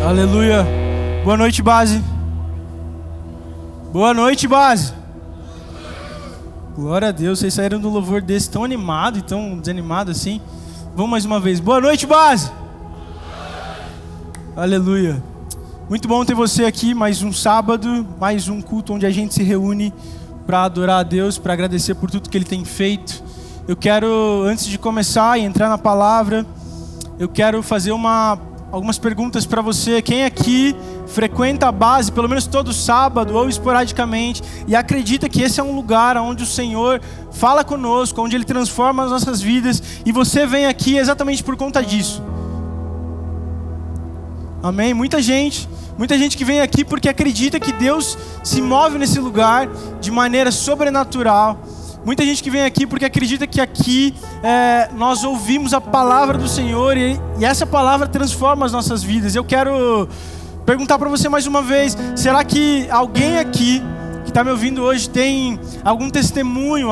Aleluia. Boa noite, base. Boa noite, base. Glória a Deus, vocês saíram do louvor desse tão animado e tão desanimado assim. Vamos mais uma vez. Boa noite, base. Aleluia. Muito bom ter você aqui, mais um sábado, mais um culto onde a gente se reúne para adorar a Deus, para agradecer por tudo que Ele tem feito. Eu quero, antes de começar e entrar na palavra, eu quero fazer algumas perguntas para você. Quem aqui frequenta a base, pelo menos todo sábado ou esporadicamente, e acredita que esse é um lugar onde o Senhor fala conosco, onde Ele transforma as nossas vidas, e você vem aqui exatamente por conta disso? Amém? Muita gente que vem aqui porque acredita que Deus se move nesse lugar de maneira sobrenatural. Muita gente que vem aqui porque acredita que aqui nós ouvimos a palavra do Senhor e essa palavra transforma as nossas vidas. Eu quero perguntar para você mais uma vez, será que alguém aqui que está me ouvindo hoje tem algum testemunho,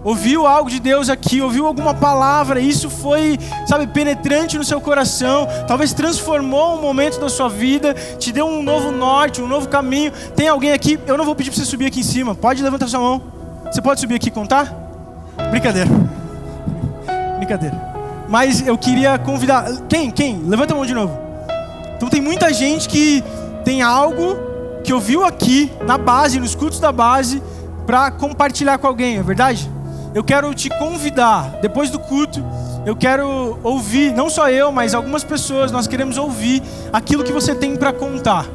ouviu algo de Deus aqui, ouviu alguma palavra, e isso foi, penetrante no seu coração, talvez transformou um momento da sua vida, te deu um novo norte, um novo caminho? Tem alguém aqui? Eu não vou pedir para você subir aqui em cima, pode levantar sua mão. Você pode subir aqui e contar? Brincadeira. Mas eu queria convidar... Quem? Levanta a mão de novo. Então tem muita gente que tem algo que ouviu aqui na base, nos cultos da base, para compartilhar com alguém, é verdade? Eu quero te convidar, depois do culto, eu quero ouvir, não só eu, mas algumas pessoas, nós queremos ouvir aquilo que você tem para contar.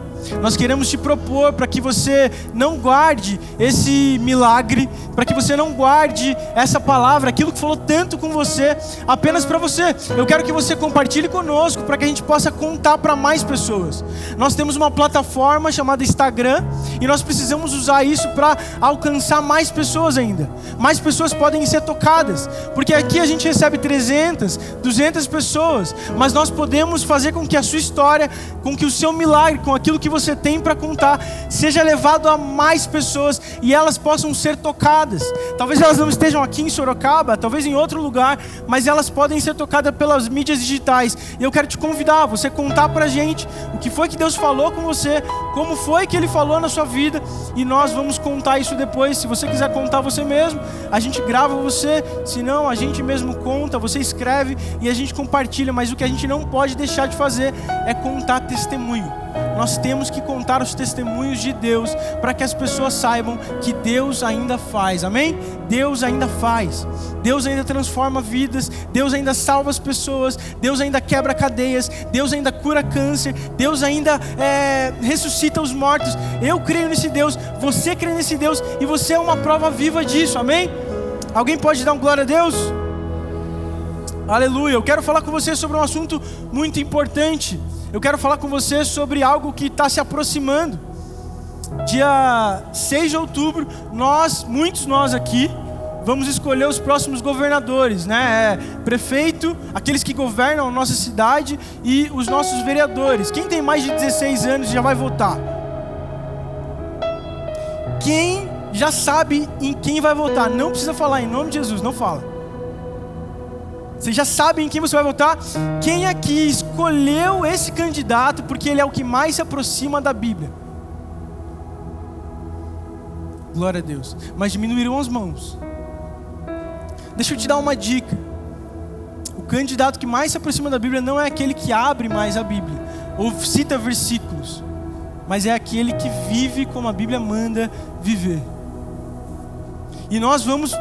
Nós queremos te propor para que você não guarde esse milagre, para que você não guarde essa palavra, aquilo que falou tanto com você, apenas para você. Eu quero que você compartilhe conosco para que a gente possa contar para mais pessoas. Nós temos uma plataforma chamada Instagram e nós precisamos usar isso para alcançar mais pessoas ainda. Mais pessoas podem ser tocadas, porque aqui a gente recebe 300, 200 pessoas, mas nós podemos fazer com que a sua história, com que o seu milagre, com aquilo que você tem para contar, seja levado a mais pessoas e elas possam ser tocadas. Talvez elas não estejam aqui em Sorocaba, talvez em outro lugar, mas elas podem ser tocadas pelas mídias digitais. E eu quero te convidar a você contar pra gente o que foi que Deus falou com você, como foi que Ele falou na sua vida, e nós vamos contar isso depois. Se você quiser contar você mesmo, a gente grava você, se não, a gente mesmo conta, você escreve e a gente compartilha, mas o que a gente não pode deixar de fazer é contar testemunho. Nós temos que contar os testemunhos de Deus para que as pessoas saibam que Deus ainda faz, amém? Deus ainda faz, Deus ainda transforma vidas, Deus ainda salva as pessoas, Deus ainda quebra cadeias, Deus ainda cura câncer, Deus ainda ressuscita os mortos. Eu creio nesse Deus, você crê nesse Deus e você é uma prova viva disso, amém? Alguém pode dar um glória a Deus? Aleluia. Eu quero falar com você sobre um assunto muito importante. Eu quero falar com você sobre algo que está se aproximando. Dia 6 de outubro, muitos nós aqui, vamos escolher os próximos governadores, né? Prefeito, aqueles que governam a nossa cidade, e os nossos vereadores. Quem tem mais de 16 anos já vai votar? Quem já sabe em quem vai votar? Não precisa falar, em nome de Jesus, não fala. Você já sabe em quem você vai votar? Quem aqui escolheu esse candidato porque ele é o que mais se aproxima da Bíblia? Glória a Deus. Mas diminuíram as mãos. Deixa eu te dar uma dica. O candidato que mais se aproxima da Bíblia não é aquele que abre mais a Bíblia ou cita versículos, mas é aquele que vive como a Bíblia manda viver. E nós vamos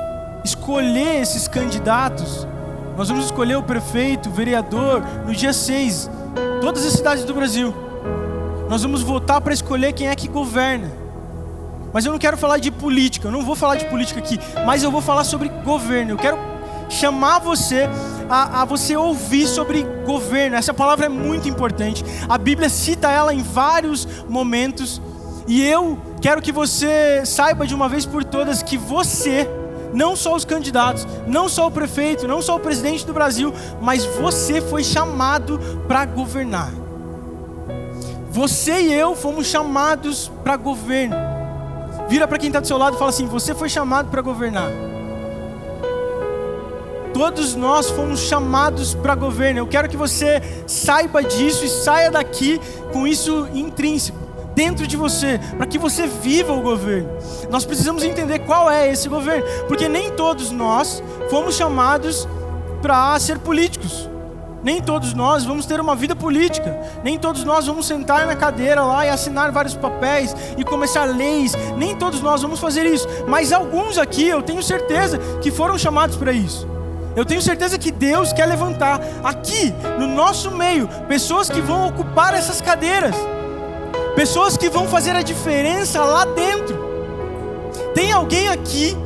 escolher esses candidatos. Nós vamos escolher o prefeito, o vereador, no dia 6, todas as cidades do Brasil. Nós vamos votar para escolher quem é que governa. Mas eu não quero falar de política, eu não vou falar de política aqui, mas eu vou falar sobre governo. Eu quero chamar você a você ouvir sobre governo. Essa palavra é muito importante. A Bíblia cita ela em vários momentos. E eu quero que você saiba de uma vez por todas que você... Não só os candidatos, não só o prefeito, não só o presidente do Brasil, mas você foi chamado para governar. Você e eu fomos chamados para governo. Vira para quem está do seu lado e fala assim: você foi chamado para governar. Todos nós fomos chamados para governo. Eu quero que você saiba disso e saia daqui com isso intrínseco dentro de você, para que você viva o governo. Nós precisamos entender qual é esse governo, porque nem todos nós fomos chamados para ser políticos. Nem todos nós vamos ter uma vida política. Nem todos nós vamos sentar na cadeira lá e assinar vários papéis e começar leis. Nem todos nós vamos fazer isso. Mas alguns aqui, eu tenho certeza que foram chamados para isso. Eu tenho certeza que Deus quer levantar aqui, no nosso meio, pessoas que vão ocupar essas cadeiras. Pessoas que vão fazer a diferença lá dentro. Tem alguém aqui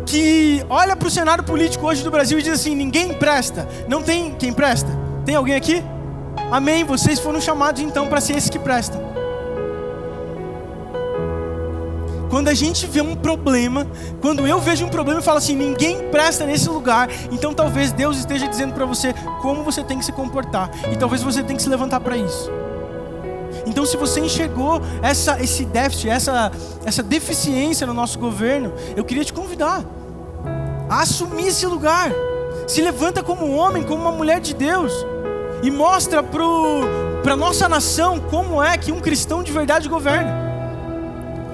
que olha para o cenário político hoje do Brasil e diz assim: ninguém presta, não tem quem presta? Tem alguém aqui? Amém, vocês foram chamados então para ser esses que prestam. Quando a gente vê um problema, quando eu vejo um problema e falo assim, ninguém presta nesse lugar, então talvez Deus esteja dizendo para você como você tem que se comportar, e talvez você tenha que se levantar para isso. Então, se você enxergou esse déficit, essa deficiência no nosso governo, eu queria te convidar a assumir esse lugar. Se levanta como um homem, como uma mulher de Deus, e mostra para a nossa nação como é que um cristão de verdade governa.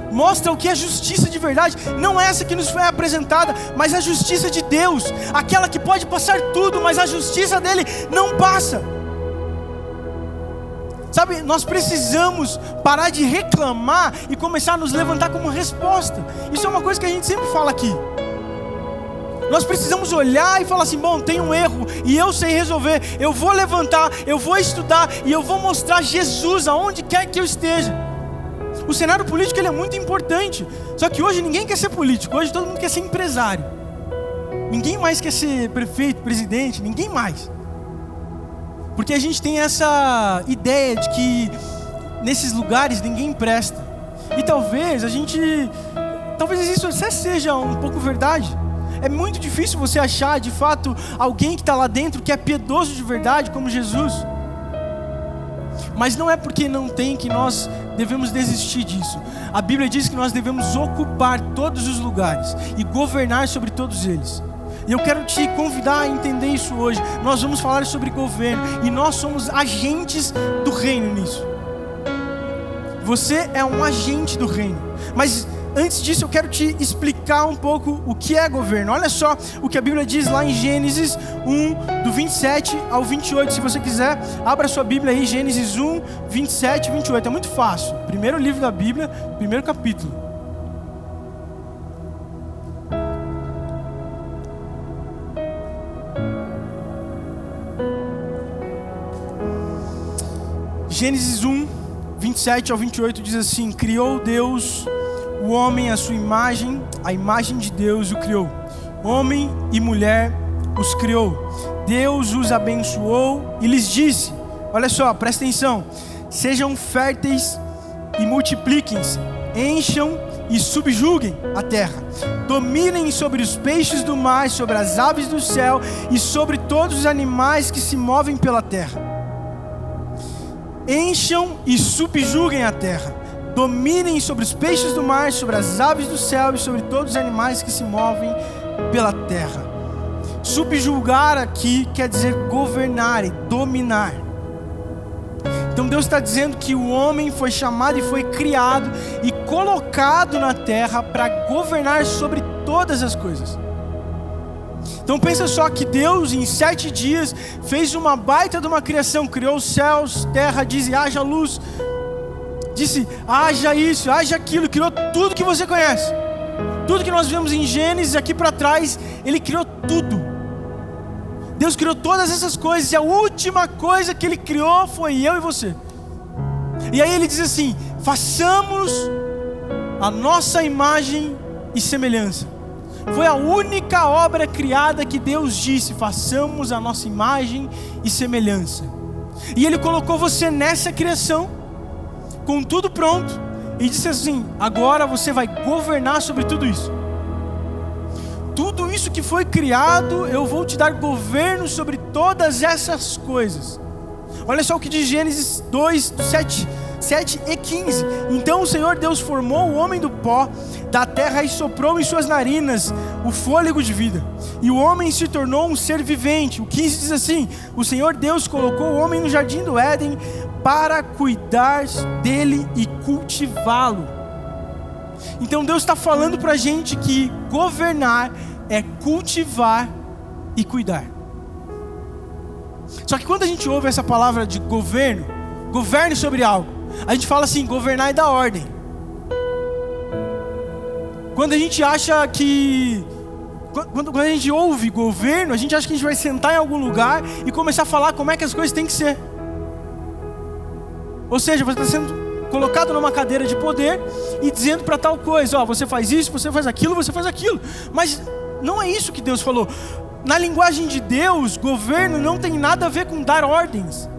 Mostra o que é justiça de verdade. Não essa que nos foi apresentada, mas a justiça de Deus, aquela que pode passar tudo, mas a justiça dele não passa. Sabe, nós precisamos parar de reclamar e começar a nos levantar como resposta. Isso é uma coisa que a gente sempre fala aqui. Nós precisamos olhar e falar assim, bom, tem um erro e eu sei resolver. Eu vou levantar, eu vou estudar e eu vou mostrar Jesus aonde quer que eu esteja. O cenário político ele é muito importante. Só que hoje ninguém quer ser político, hoje todo mundo quer ser empresário. Ninguém mais quer ser prefeito, presidente, ninguém mais. Porque a gente tem essa ideia de que nesses lugares ninguém presta. E talvez isso até seja um pouco verdade. É muito difícil você achar de fato alguém que está lá dentro que é piedoso de verdade como Jesus. Mas não é porque não tem que nós devemos desistir disso. A Bíblia diz que nós devemos ocupar todos os lugares e governar sobre todos eles. E eu quero te convidar a entender isso hoje. Nós vamos falar sobre governo e nós somos agentes do reino nisso. Você é um agente do reino. Mas antes disso eu quero te explicar um pouco o que é governo. Olha só o que a Bíblia diz lá em Gênesis 1, do 27 ao 28. Se você quiser, abra sua Bíblia aí, Gênesis 1, 27 e 28. É muito fácil. Primeiro livro da Bíblia, primeiro capítulo. Gênesis 1, 27 ao 28 diz assim: criou Deus o homem à sua imagem, a imagem de Deus o criou. Homem e mulher os criou. Deus os abençoou e lhes disse, olha só, presta atenção: sejam férteis e multipliquem-se, encham e subjuguem a terra. Dominem sobre os peixes do mar, sobre as aves do céu e sobre todos os animais que se movem pela terra. Encham e subjuguem a terra. Dominem sobre os peixes do mar, sobre as aves do céu e sobre todos os animais que se movem pela terra. Subjugar aqui quer dizer governar e dominar. Então Deus está dizendo que o homem foi chamado e foi criado e colocado na terra para governar sobre todas as coisas. Então pensa só que Deus em 7 dias fez uma baita de uma criação. Criou os céus, terra, disse haja luz, disse haja isso, haja aquilo. Criou tudo que você conhece. Tudo que nós vemos em Gênesis aqui para trás, Ele criou tudo. Deus criou todas essas coisas e a última coisa que Ele criou foi eu e você. E aí Ele diz assim: façamos a nossa imagem e semelhança. Foi a única obra criada que Deus disse: façamos a nossa imagem e semelhança. E Ele colocou você nessa criação, com tudo pronto, e disse assim: agora você vai governar sobre tudo isso. Tudo isso que foi criado, eu vou te dar governo sobre todas essas coisas. Olha só o que diz Gênesis 2, do 7 7:15. Então o Senhor Deus formou o homem do pó da terra e soprou em suas narinas o fôlego de vida. E o homem se tornou um ser vivente. O 15 diz assim: o Senhor Deus colocou o homem no jardim do Éden para cuidar dele e cultivá-lo. Então Deus está falando para a gente que governar é cultivar e cuidar. Só que quando a gente ouve essa palavra de governo, governe sobre algo, a gente fala assim: governar é dar ordem. Quando a gente acha que... Quando a gente ouve governo, a gente acha que a gente vai sentar em algum lugar e começar a falar como é que as coisas têm que ser. Ou seja, você está sendo colocado numa cadeira de poder e dizendo para tal coisa: ó, você faz isso, você faz aquilo, você faz aquilo. Mas não é isso que Deus falou. Na linguagem de Deus, governo não tem nada a ver com dar ordens.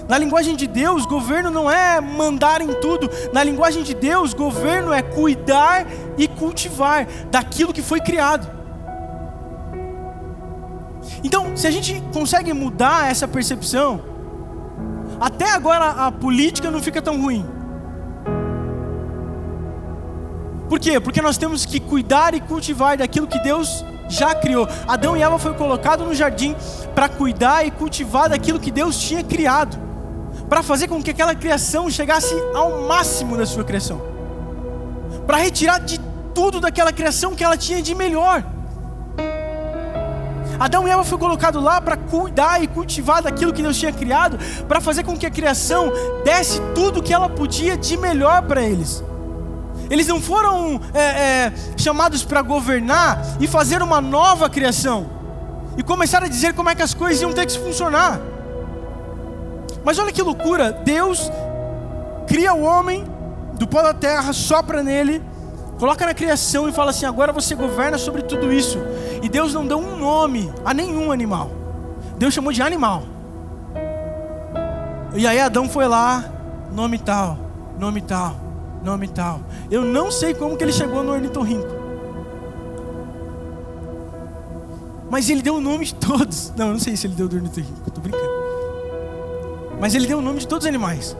Na linguagem de Deus, governo não é mandar em tudo. Na linguagem de Deus, governo é cuidar e cultivar daquilo que foi criado. Então, se a gente consegue mudar essa percepção, até agora a política não fica tão ruim. Por quê? Porque nós temos que cuidar e cultivar daquilo que Deus já criou. Adão e Eva foi colocado no jardim para cuidar e cultivar daquilo que Deus tinha criado, para fazer com que aquela criação chegasse ao máximo da sua criação, para retirar de tudo daquela criação que ela tinha de melhor. Adão e Eva foi colocado lá para cuidar e cultivar daquilo que Deus tinha criado, para fazer com que a criação desse tudo que ela podia de melhor para eles. Eles não foram chamados para governar e fazer uma nova criação e começar a dizer como é que as coisas iam ter que funcionar. Mas olha que loucura, Deus cria o homem do pó da terra, sopra nele, coloca na criação e fala assim: agora você governa sobre tudo isso. E Deus não deu um nome a nenhum animal. Deus chamou de animal. E aí Adão foi lá, nome tal, nome tal, nome tal. Eu não sei como que ele chegou no ornitorrinco, mas ele deu o nome de todos. Não, eu não sei se ele deu do ornitorrinco, eu tô brincando. Mas ele deu o nome de todos os animais.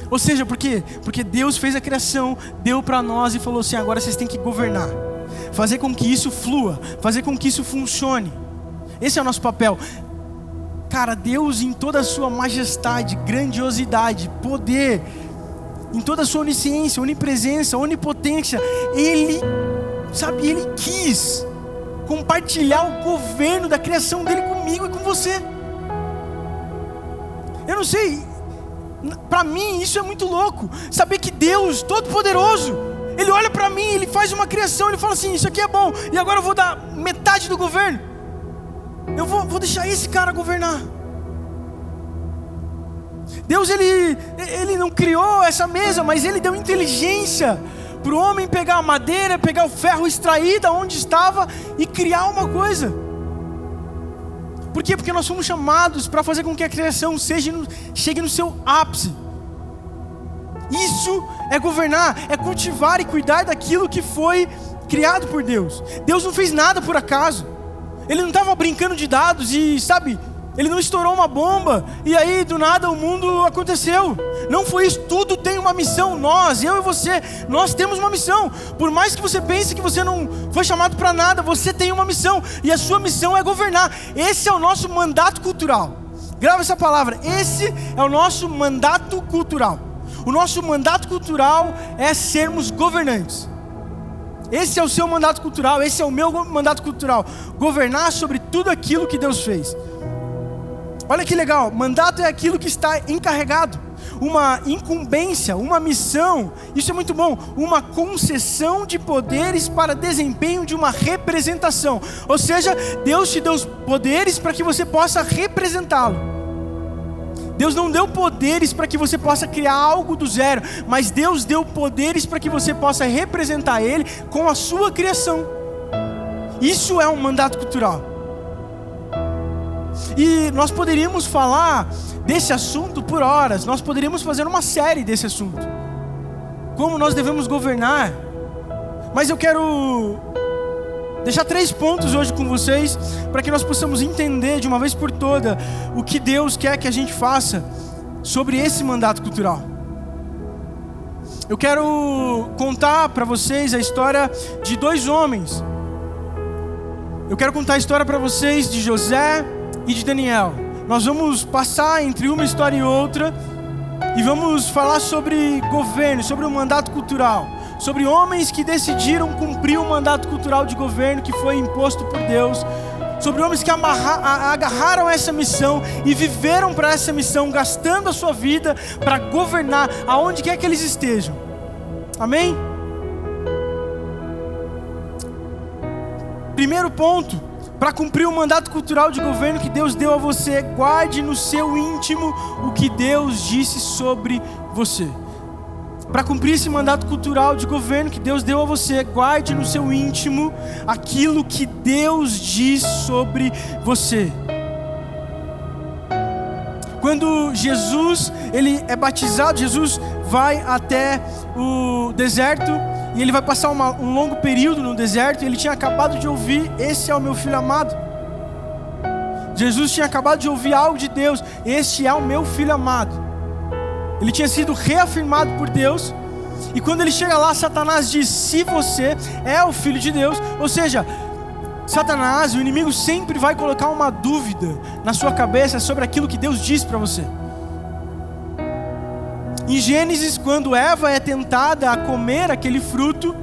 Ou seja, por quê? Porque Deus fez a criação, deu para nós e falou assim: agora vocês têm que governar, fazer com que isso flua, fazer com que isso funcione. Esse é o nosso papel. Cara, Deus em toda a sua majestade, grandiosidade, poder, em toda a sua onisciência, onipresença, onipotência, Ele quis compartilhar o governo da criação dele comigo e com você. Eu não sei, para mim isso é muito louco, saber que Deus Todo-Poderoso, Ele olha para mim, Ele faz uma criação, Ele fala assim: isso aqui é bom, e agora eu vou dar metade do governo, eu vou deixar esse cara governar. Deus ele não criou essa mesa, mas Ele deu inteligência para o homem pegar a madeira, pegar o ferro, extrair da onde estava e criar uma coisa. Por quê? Porque nós somos chamados para fazer com que a criação chegue no seu ápice. Isso é governar, é cultivar e cuidar daquilo que foi criado por Deus. Deus não fez nada por acaso. Ele não estava brincando de dados e, Ele não estourou uma bomba e aí do nada o mundo aconteceu. Não foi isso, tudo tem uma missão. Eu e você, nós temos uma missão. Por mais que você pense que você não foi chamado para nada, você tem uma missão. E a sua missão é governar. Esse é o nosso mandato cultural. Grava essa palavra, esse é o nosso mandato cultural. O nosso mandato cultural é sermos governantes. Esse é o seu mandato cultural, esse é o meu mandato cultural. Governar sobre tudo aquilo que Deus fez. Olha que legal, mandato é aquilo que está encarregado, uma incumbência, uma missão, isso é muito bom, uma concessão de poderes para desempenho de uma representação. Ou seja, Deus te deu os poderes para que você possa representá-lo. Deus não deu poderes para que você possa criar algo do zero, mas Deus deu poderes para que você possa representar Ele com a sua criação. Isso é um mandato cultural. E nós poderíamos falar desse assunto por horas, nós poderíamos fazer uma série desse assunto, como nós devemos governar. Mas eu quero deixar 3 pontos hoje com vocês, para que nós possamos entender de uma vez por toda o que Deus quer que a gente faça sobre esse mandato cultural. Eu quero contar para vocês a história de 2 homens. Eu quero contar a história para vocês de José e de Daniel. Nós vamos passar entre uma história e outra e vamos falar sobre governo, sobre o mandato cultural, sobre homens que decidiram cumprir o mandato cultural de governo que foi imposto por Deus, sobre homens que agarraram essa missão e viveram para essa missão, gastando a sua vida para governar aonde quer que eles estejam. Amém? Primeiro ponto, para cumprir o mandato cultural de governo que Deus deu a você, guarde no seu íntimo o que Deus disse sobre você. Para cumprir esse mandato cultural de governo que Deus deu a você, guarde no seu íntimo aquilo que Deus diz sobre você. Quando Jesus ele é batizado, Jesus vai até o deserto e ele vai passar um longo período no deserto. E ele tinha acabado de ouvir: "Esse é o meu filho amado." Jesus tinha acabado de ouvir algo de Deus: "Este é o meu filho amado." Ele tinha sido reafirmado por Deus. E quando ele chega lá, Satanás diz: "Se você é o filho de Deus", ou seja, Satanás, o inimigo, sempre vai colocar uma dúvida na sua cabeça sobre aquilo que Deus diz para você. Em Gênesis, quando Eva é tentada a comer aquele fruto,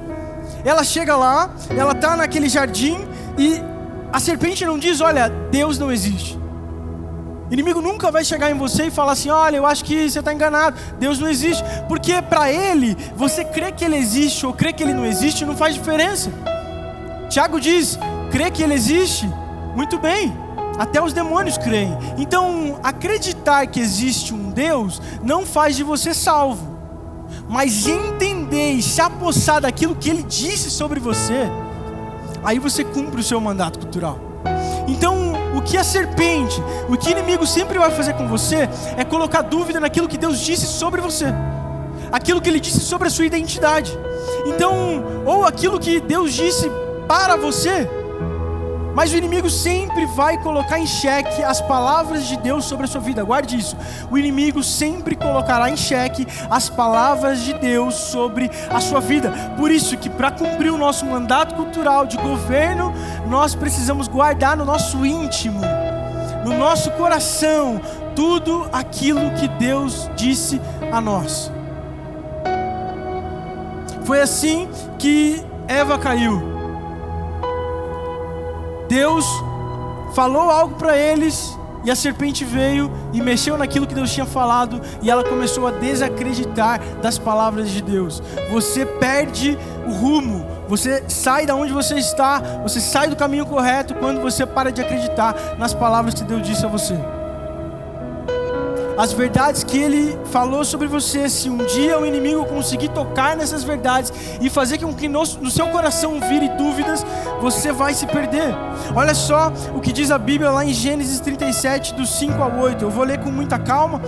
ela chega lá, ela está naquele jardim e a serpente não diz: "Olha, Deus não existe." O inimigo nunca vai chegar em você e falar assim: "Olha, eu acho que você está enganado, Deus não existe." Porque para ele, você crer que ele existe ou crer que ele não existe não faz diferença. Tiago diz: "Crê que ele existe? Muito bem, até os demônios creem." Então, acreditar que existe um Deus não faz de você salvo. Mas entender e se apossar daquilo que ele disse sobre você, aí você cumpre o seu mandato cultural. Então, o que a serpente, o que o inimigo sempre vai fazer com você é colocar dúvida naquilo que Deus disse sobre você, aquilo que ele disse sobre a sua identidade. Então, ou aquilo que Deus disse para você, mas o inimigo sempre vai colocar em xeque as palavras de Deus sobre a sua vida. Guarde isso. O inimigo sempre colocará em xeque as palavras de Deus sobre a sua vida. Por isso que para cumprir o nosso mandato cultural de governo, nós precisamos guardar no nosso íntimo, no nosso coração, tudo aquilo que Deus disse a nós. Foi assim que Eva caiu. Deus falou algo para eles e a serpente veio e mexeu naquilo que Deus tinha falado e ela começou a desacreditar das palavras de Deus. Você perde o rumo, você sai da onde você está, você sai do caminho correto quando você para de acreditar nas palavras que Deus disse a você. As verdades que Ele falou sobre você, se um dia o inimigo conseguir tocar nessas verdades e fazer com que no seu coração vire dúvidas, você vai se perder. Olha só o que diz a Bíblia lá em Gênesis 37, dos 5 ao 8. Eu vou ler com muita calma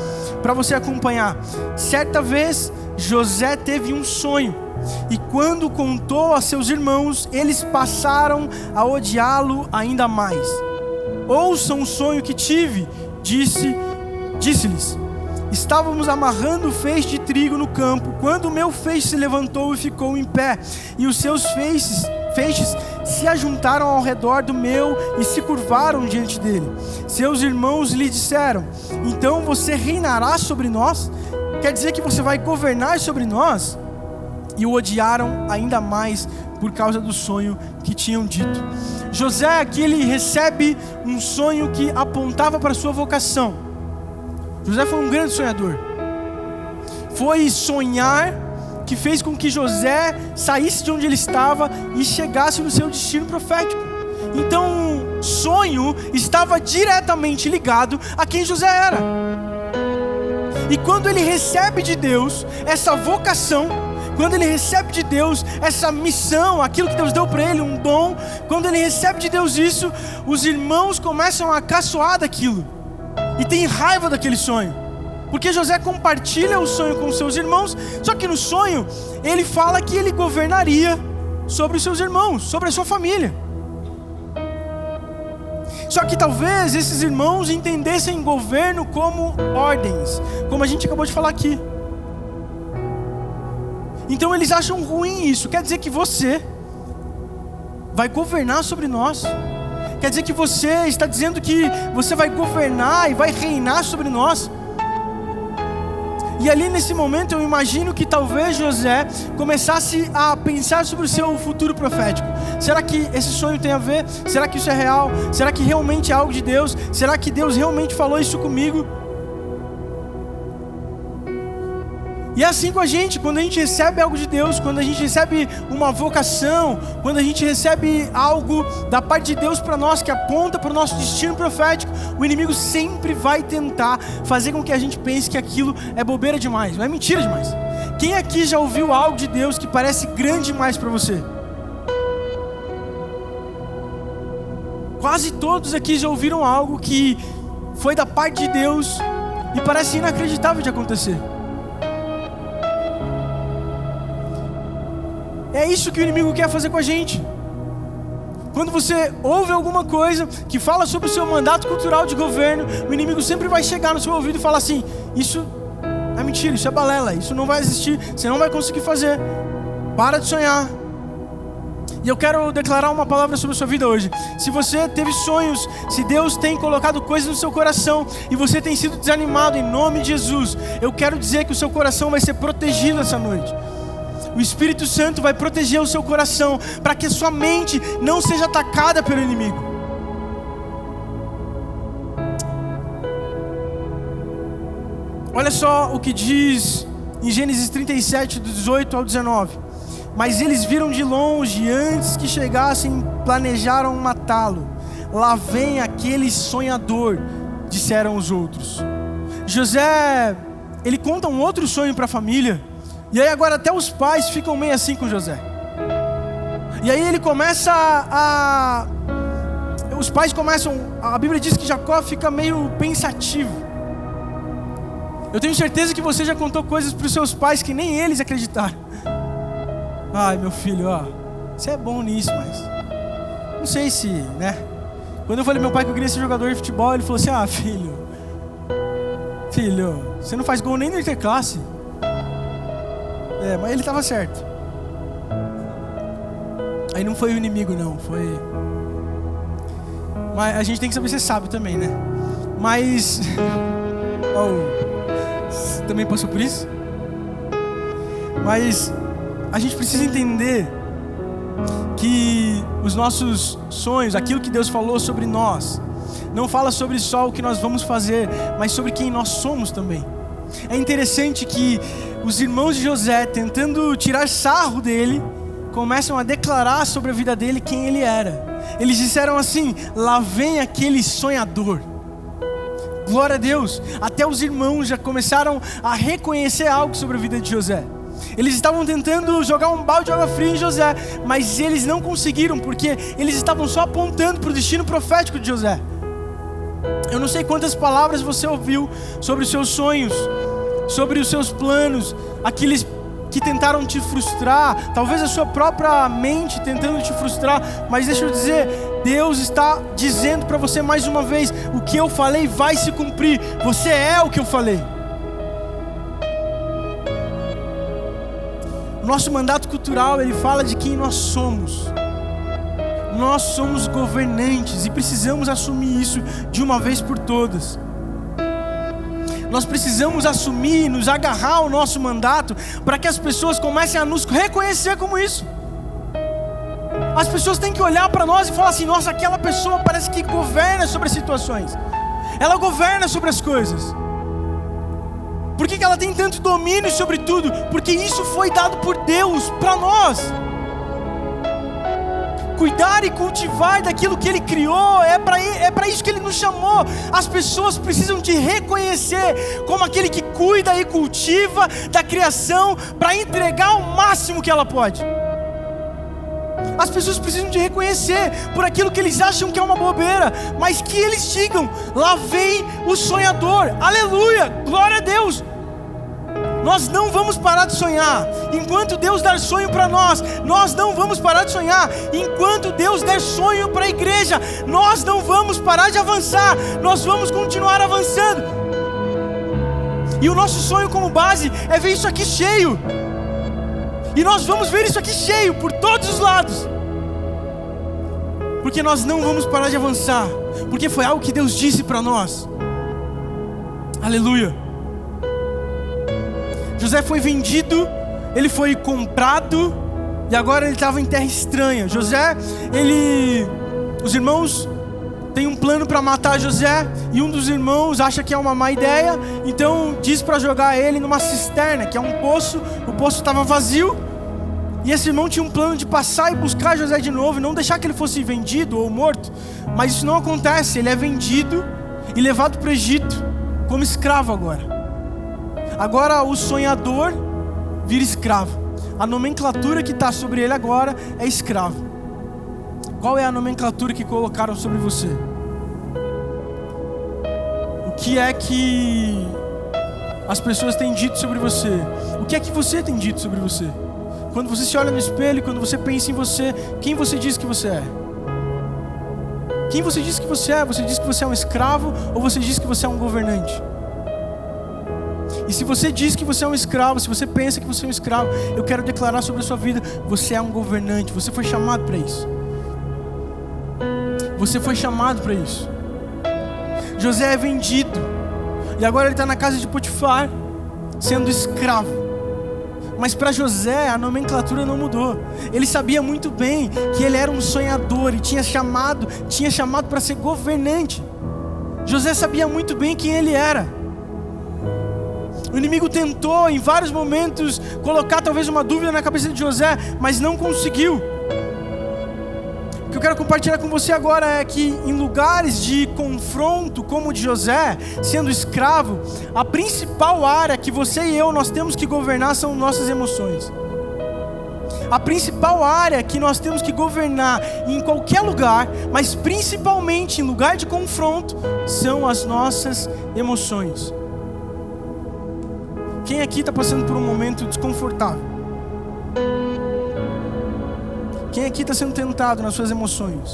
para você acompanhar. Certa vez, José teve um sonho e quando contou a seus irmãos, eles passaram a odiá-lo ainda mais. "Ouçam o sonho que tive", disse-lhes: "Estávamos amarrando o feixe de trigo no campo, quando o meu feixe se levantou e ficou em pé, e os seus feixes se ajuntaram ao redor do meu e se curvaram diante dele. Seus irmãos lhe disseram: Então você reinará sobre nós? Quer dizer que você vai governar sobre nós?" E o odiaram ainda mais por causa do sonho que tinham dito. José aqui, ele recebe um sonho que apontava para a sua vocação. José foi um grande sonhador. Foi sonhar que fez com que José saísse de onde ele estava e chegasse no seu destino profético. Então, sonho estava diretamente ligado a quem José era. E quando ele recebe de Deus essa vocação, quando ele recebe de Deus essa missão, aquilo que Deus deu para ele, um dom, quando ele recebe de Deus isso, os irmãos começam a caçoar daquilo e tem raiva daquele sonho, porque José compartilha o sonho com seus irmãos, só que no sonho ele fala que ele governaria sobre os seus irmãos, sobre a sua família. Só que talvez esses irmãos entendessem governo como ordens, como a gente acabou de falar aqui. Então eles acham ruim isso. Quer dizer que você vai governar sobre nós? Quer dizer que você está dizendo que você vai governar e vai reinar sobre nós? E ali nesse momento eu imagino que talvez José começasse a pensar sobre o seu futuro profético. Será que esse sonho tem a ver? Será que isso é real? Será que realmente é algo de Deus? Será que Deus realmente falou isso comigo? E é assim com a gente, quando a gente recebe algo de Deus, quando a gente recebe uma vocação, quando a gente recebe algo da parte de Deus para nós, que aponta para o nosso destino profético, o inimigo sempre vai tentar fazer com que a gente pense que aquilo é bobeira demais, não é mentira demais. Quem aqui já ouviu algo de Deus que parece grande demais para você? Quase todos aqui já ouviram algo que foi da parte de Deus e parece inacreditável de acontecer. É isso que o inimigo quer fazer com a gente. Quando você ouve alguma coisa que fala sobre o seu mandato cultural de governo, o inimigo sempre vai chegar no seu ouvido e falar assim: isso é mentira, isso é balela, isso não vai existir, você não vai conseguir fazer, para de sonhar. E eu quero declarar uma palavra sobre a sua vida hoje. Se você teve sonhos, se Deus tem colocado coisas no seu coração e você tem sido desanimado, em nome de Jesus, eu quero dizer que o seu coração vai ser protegido essa noite. O Espírito Santo vai proteger o seu coração para que a sua mente não seja atacada pelo inimigo. Olha só o que diz em Gênesis 37, do 18 ao 19. Mas eles viram de longe, antes que chegassem, planejaram matá-lo. Lá vem aquele sonhador, disseram os outros. José, ele conta um outro sonho para a família. E aí agora até os pais ficam meio assim com José. E aí ele começa os pais começam, a Bíblia diz que Jacó fica meio pensativo. Eu tenho certeza que você já contou coisas para os seus pais que nem eles acreditaram. Ai, meu filho, ó, você é bom nisso, mas não sei se, né? Quando eu falei meu pai que eu queria ser jogador de futebol, ele falou assim: ah, filho, você não faz gol nem no interclasse. Mas ele estava certo. Aí não foi o inimigo, não, foi... Mas a gente tem que saber ser sábio também, né? Mas... Você também passou por isso? Mas a gente precisa entender que os nossos sonhos, aquilo que Deus falou sobre nós, não fala sobre só o que nós vamos fazer, mas sobre quem nós somos também. É interessante que os irmãos de José, tentando tirar sarro dele, começam a declarar sobre a vida dele quem ele era. Eles disseram assim: lá vem aquele sonhador. Glória a Deus. Até os irmãos já começaram a reconhecer algo sobre a vida de José. Eles estavam tentando jogar um balde de água fria em José, mas eles não conseguiram, porque eles estavam só apontando para o destino profético de José. Eu não sei quantas palavras você ouviu sobre os seus sonhos, sobre os seus planos, aqueles que tentaram te frustrar, talvez a sua própria mente tentando te frustrar, mas deixa eu dizer, Deus está dizendo para você mais uma vez: o que eu falei vai se cumprir, você é o que eu falei. O nosso mandato cultural, ele fala de quem nós somos. Nós somos governantes e precisamos assumir isso de uma vez por todas. Nós precisamos assumir, nos agarrar ao nosso mandato, para que as pessoas comecem a nos reconhecer como isso. As pessoas têm que olhar para nós e falar assim: nossa, aquela pessoa parece que governa sobre as situações, ela governa sobre as coisas. Por que ela tem tanto domínio sobre tudo? Porque isso foi dado por Deus para nós. Cuidar e cultivar daquilo que Ele criou, é para isso que Ele nos chamou. As pessoas precisam te reconhecer como aquele que cuida e cultiva da criação para entregar o máximo que ela pode. As pessoas precisam te reconhecer por aquilo que eles acham que é uma bobeira, mas que eles digam: lá vem o sonhador, aleluia, glória a Deus. Nós não vamos parar de sonhar. Enquanto Deus der sonho para nós, nós não vamos parar de sonhar. Enquanto Deus der sonho para a igreja, nós não vamos parar de avançar. Nós vamos continuar avançando. E o nosso sonho como base é ver isso aqui cheio. E nós vamos ver isso aqui cheio por todos os lados. Porque nós não vamos parar de avançar. Porque foi algo que Deus disse para nós. Aleluia. José foi vendido, ele foi comprado, e agora ele estava em terra estranha. José, os irmãos têm um plano para matar José, e um dos irmãos acha que é uma má ideia, então diz para jogar ele numa cisterna, que é um poço. O poço estava vazio, e esse irmão tinha um plano de passar e buscar José de novo, e não deixar que ele fosse vendido ou morto. Mas isso não acontece, ele é vendido e levado para o Egito como escravo agora. Agora o sonhador vira escravo. A nomenclatura que está sobre ele agora é escravo. Qual é a nomenclatura que colocaram sobre você? O que é que as pessoas têm dito sobre você? O que é que você tem dito sobre você? Quando você se olha no espelho, quando você pensa em você, quem você diz que você é? Quem você diz que você é? Você diz que você é um escravo ou você diz que você é um governante? E se você diz que você é um escravo, se você pensa que você é um escravo, eu quero declarar sobre a sua vida: você é um governante, você foi chamado para isso. Você foi chamado para isso. José é vendido, e agora ele está na casa de Potifar, sendo escravo. Mas para José a nomenclatura não mudou. Ele sabia muito bem que ele era um sonhador e tinha chamado para ser governante. José sabia muito bem quem ele era. O inimigo tentou em vários momentos colocar talvez uma dúvida na cabeça de José, mas não conseguiu. O que eu quero compartilhar com você agora é que em lugares de confronto como o de José, sendo escravo, a principal área que você e eu nós temos que governar são nossas emoções. A principal área que nós temos que governar em qualquer lugar, mas principalmente em lugar de confronto, são as nossas emoções. Quem aqui está passando por um momento desconfortável? Quem aqui está sendo tentado nas suas emoções?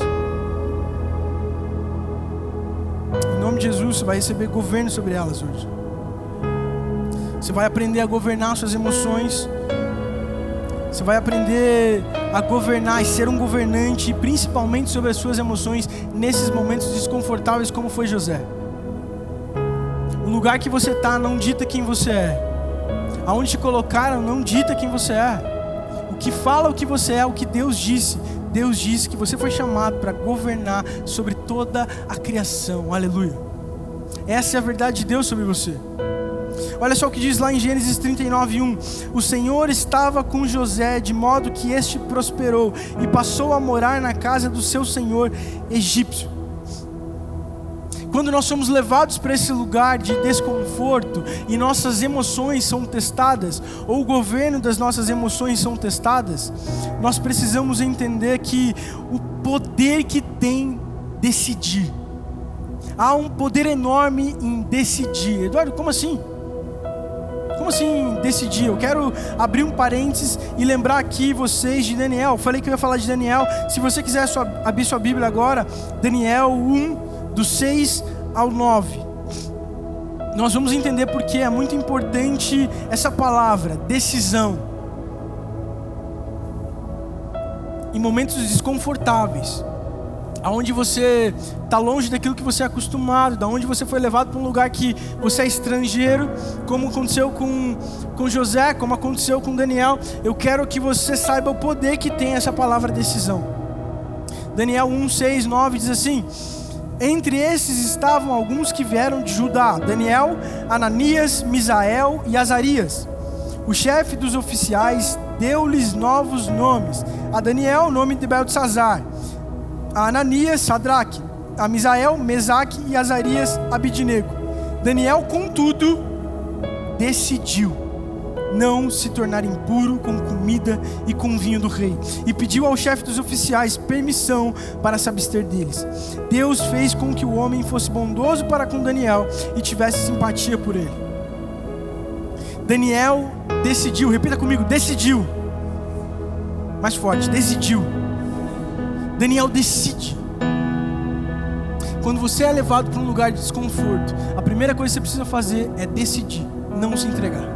Em nome de Jesus, você vai receber governo sobre elas hoje. Você vai aprender a governar suas emoções. Você vai aprender a governar e ser um governante, principalmente sobre as suas emoções, nesses momentos desconfortáveis como foi José. O lugar que você está não dita quem você é. Aonde te colocaram não dita quem você é. O que fala o que você é, o que Deus disse. Deus disse que você foi chamado para governar sobre toda a criação. Aleluia. Essa é a verdade de Deus sobre você. Olha só o que diz lá em Gênesis 39:1. O Senhor estava com José, de modo que este prosperou e passou a morar na casa do seu senhor egípcio. Quando nós somos levados para esse lugar de desconforto e nossas emoções são testadas, ou o governo das nossas emoções são testadas, nós precisamos entender que o poder que tem decidir. Há um poder enorme em decidir. Eduardo, como assim? Como assim decidir? Eu quero abrir um parênteses e lembrar aqui vocês de Daniel. Eu falei que eu ia falar de Daniel. Se você quiser abrir sua Bíblia agora, Daniel 1, do 6 ao 9. Nós vamos entender porque é muito importante essa palavra, decisão. Em momentos desconfortáveis, aonde você está longe daquilo que você é acostumado, da onde você foi levado para um lugar que você é estrangeiro, como aconteceu com José, como aconteceu com Daniel, eu quero que você saiba o poder que tem essa palavra decisão. Daniel 1, 6, 9 diz assim: entre esses estavam alguns que vieram de Judá: Daniel, Ananias, Misael e Azarias. O chefe dos oficiais deu-lhes novos nomes: a Daniel, o nome de Beltesazar; a Ananias, Sadraque; a Misael, Mesaque; e Azarias, Abidnego. Daniel, contudo, decidiu não se tornar impuro com comida e com vinho do rei, e pediu ao chefe dos oficiais permissão para se abster deles. Deus fez com que o homem fosse bondoso para com Daniel e tivesse simpatia por ele. Daniel decidiu, repita comigo, decidiu. Mais forte, decidiu. Daniel decide. Quando você é levado para um lugar de desconforto, a primeira coisa que você precisa fazer é decidir, não se entregar.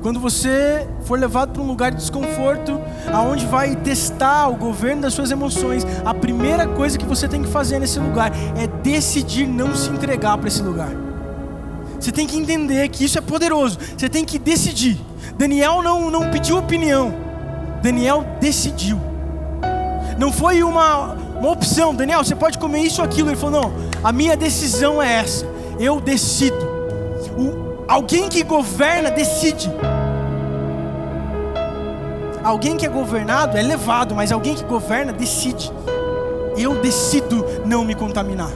Quando você for levado para um lugar de desconforto, aonde vai testar o governo das suas emoções, a primeira coisa que você tem que fazer nesse lugar é decidir não se entregar para esse lugar. Você tem que entender que isso é poderoso. Você tem que decidir. Daniel não pediu opinião. Daniel decidiu. Não foi uma opção. Daniel, você pode comer isso ou aquilo. Ele falou, não, a minha decisão é essa. Eu decido. Alguém que governa decide. Alguém que é governado é levado, mas alguém que governa decide. Eu decido não me contaminar.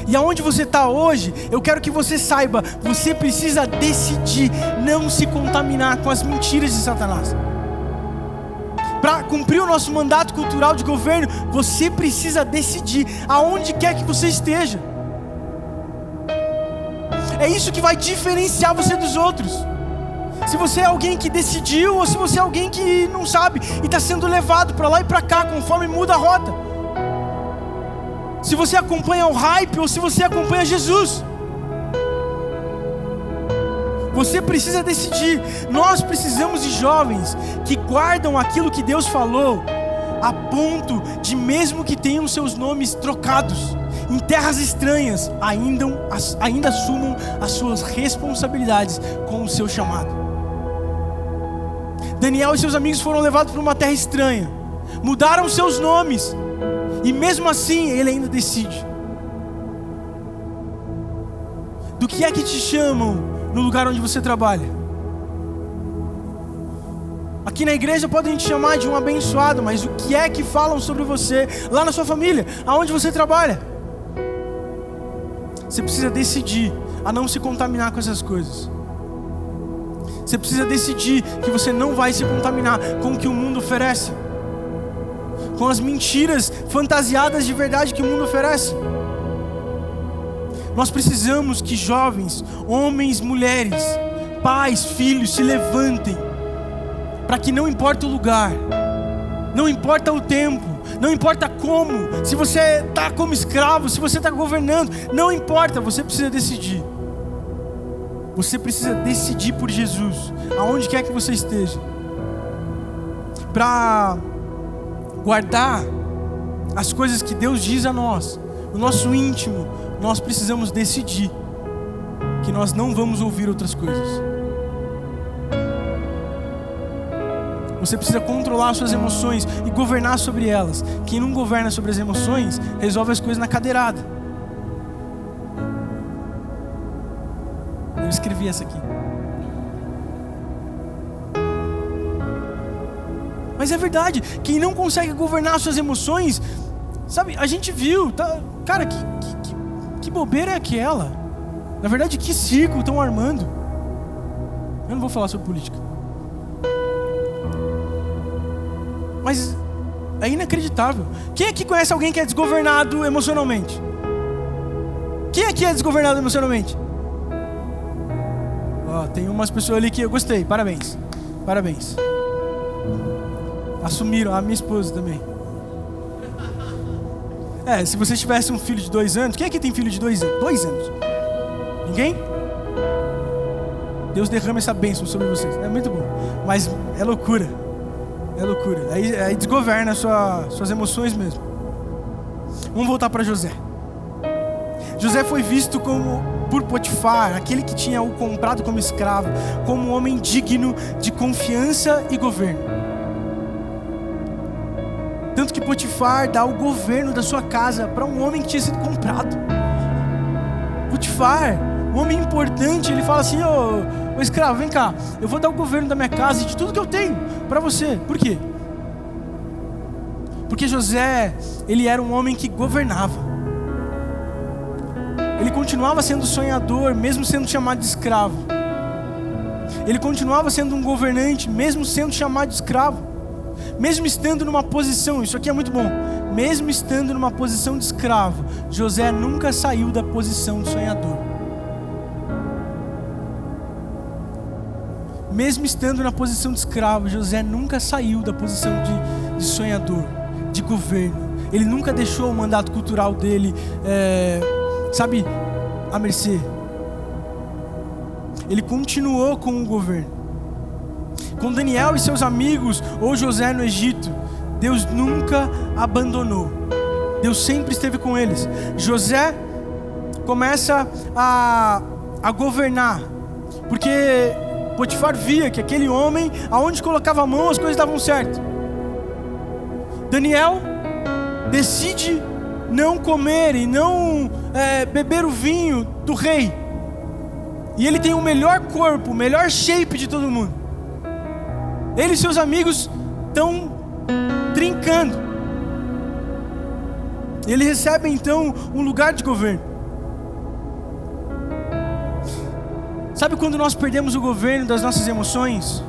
E aonde você está hoje, eu quero que você saiba, você precisa decidir não se contaminar com as mentiras de Satanás. Para cumprir o nosso mandato cultural de governo, você precisa decidir aonde quer que você esteja. É isso que vai diferenciar você dos outros. Se você é alguém que decidiu ou se você é alguém que não sabe e está sendo levado para lá e para cá conforme muda a rota. Se você acompanha o hype ou se você acompanha Jesus. Você precisa decidir. Nós precisamos de jovens que guardam aquilo que Deus falou, a ponto de, mesmo que tenham seus nomes trocados em terras estranhas, ainda assumam as suas responsabilidades com o seu chamado. Daniel e seus amigos foram levados para uma terra estranha, mudaram seus nomes, e mesmo assim ele ainda decide. Do que é que te chamam no lugar onde você trabalha? Aqui na igreja podem te chamar de um abençoado, mas o que é que falam sobre você lá na sua família, aonde você trabalha? Você precisa decidir a não se contaminar com essas coisas. Você precisa decidir que você não vai se contaminar com o que o mundo oferece, com as mentiras fantasiadas de verdade que o mundo oferece. Nós precisamos que jovens, homens, mulheres, pais, filhos se levantem, para que não importa o lugar, não importa o tempo, não importa como, se você está como escravo, se você está governando, não importa, você precisa decidir. Você precisa decidir por Jesus, aonde quer que você esteja. Para guardar as coisas que Deus diz a nós, o nosso íntimo, nós precisamos decidir que nós não vamos ouvir outras coisas. Você precisa controlar as suas emoções e governar sobre elas. Quem não governa sobre as emoções, resolve as coisas na cadeirada. Eu escrevi essa aqui. Mas é verdade, quem não consegue governar suas emoções, sabe, a gente viu, tá, cara, que bobeira é aquela? Na verdade, que circo estão armando? Eu não vou falar sobre política. Mas é inacreditável. Quem aqui conhece alguém que é desgovernado emocionalmente? Quem aqui é desgovernado emocionalmente? Tem umas pessoas ali que eu gostei, parabéns. Parabéns. Assumiram, a minha esposa também. Se você tivesse um filho de 2 anos, quem aqui tem filho de 2 anos? 2 anos? Ninguém? Deus derrama essa bênção sobre vocês. É muito bom, mas é loucura. É loucura. Aí desgoverna suas emoções mesmo. Vamos voltar para José. José foi visto por Potifar, aquele que tinha o comprado como escravo, como um homem digno de confiança e governo. Tanto que Potifar dá o governo da sua casa para um homem que tinha sido comprado. Potifar, um homem importante, ele fala assim: ô escravo, vem cá, eu vou dar o governo da minha casa e de tudo que eu tenho para você. Por quê? Porque José, ele era um homem que governava. Ele continuava sendo sonhador, mesmo sendo chamado de escravo. Ele continuava sendo um governante, mesmo sendo chamado de escravo. Mesmo estando numa posição, isso aqui é muito bom, mesmo estando numa posição de escravo, José nunca saiu da posição de sonhador. mesmo estando na posição de escravo, José nunca saiu da posição de sonhador, de governo. Ele nunca deixou o mandato cultural dele, à mercê. Ele continuou com o governo. Com Daniel e seus amigos, ou José no Egito, Deus nunca abandonou. Deus sempre esteve com eles. José começa a governar, porque Potifar via que aquele homem, aonde colocava a mão, as coisas davam certo. Daniel decide não comer e não beber o vinho do rei. E ele tem o melhor corpo, o melhor shape de todo mundo. Ele e seus amigos estão trincando. Ele recebe então um lugar de governo. Sabe quando nós perdemos o governo das nossas emoções?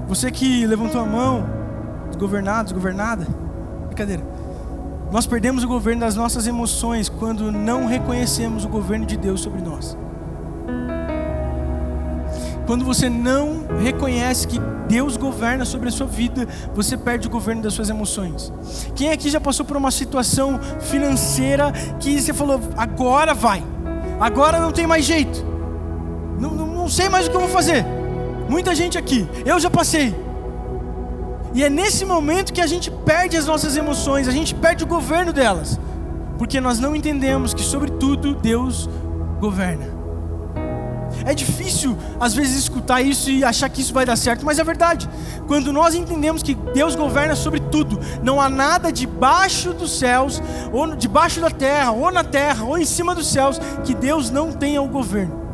Você que levantou a mão, desgovernado, desgovernada, brincadeira. Nós perdemos o governo das nossas emoções quando não reconhecemos o governo de Deus sobre nós. Quando você não reconhece que Deus governa sobre a sua vida, você perde o governo das suas emoções. Quem aqui já passou por uma situação financeira que você falou, agora vai, agora não tem mais jeito, não sei mais o que eu vou fazer? Muita gente aqui, eu já passei. E é nesse momento que a gente perde as nossas emoções, a gente perde o governo delas, porque nós não entendemos que sobre tudo Deus governa. É difícil às vezes escutar isso e achar que isso vai dar certo, mas é verdade. Quando nós entendemos que Deus governa sobre tudo, não há nada debaixo dos céus, ou debaixo da terra, ou na terra, ou em cima dos céus, que Deus não tenha o governo.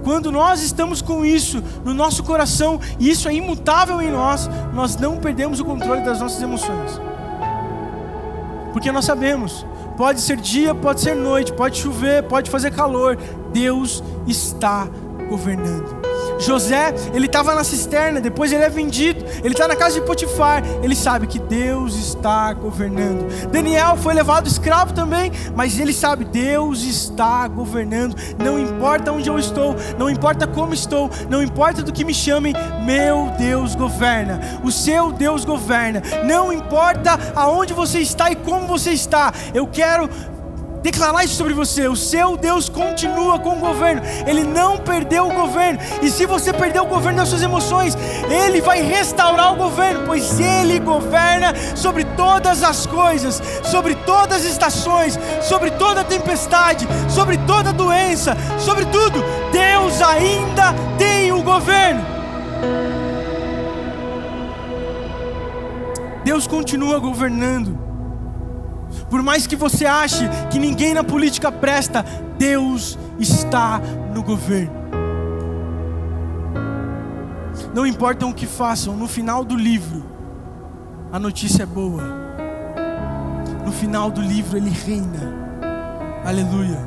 Quando nós estamos com isso no nosso coração, e isso é imutável em nós, nós não perdemos o controle das nossas emoções. Porque nós sabemos, pode ser dia, pode ser noite, pode chover, pode fazer calor, Deus está governando. José, ele estava na cisterna, depois ele é vendido, ele está na casa de Potifar, ele sabe que Deus está governando. Daniel foi levado escravo também, mas ele sabe, Deus está governando. Não importa onde eu estou, não importa como estou, não importa do que me chamem, meu Deus governa, o seu Deus governa. Não importa aonde você está e como você está, eu quero declarar isso sobre você. O seu Deus continua com o governo. Ele não perdeu o governo. E se você perdeu o governo das suas emoções, Ele vai restaurar o governo, pois Ele governa sobre todas as coisas, sobre todas as estações, sobre toda tempestade, sobre toda doença, sobre tudo. Deus ainda tem o governo. Deus continua governando. Por mais que você ache que ninguém na política presta, Deus está no governo. Não importa o que façam, no final do livro, a notícia é boa. No final do livro Ele reina. Aleluia.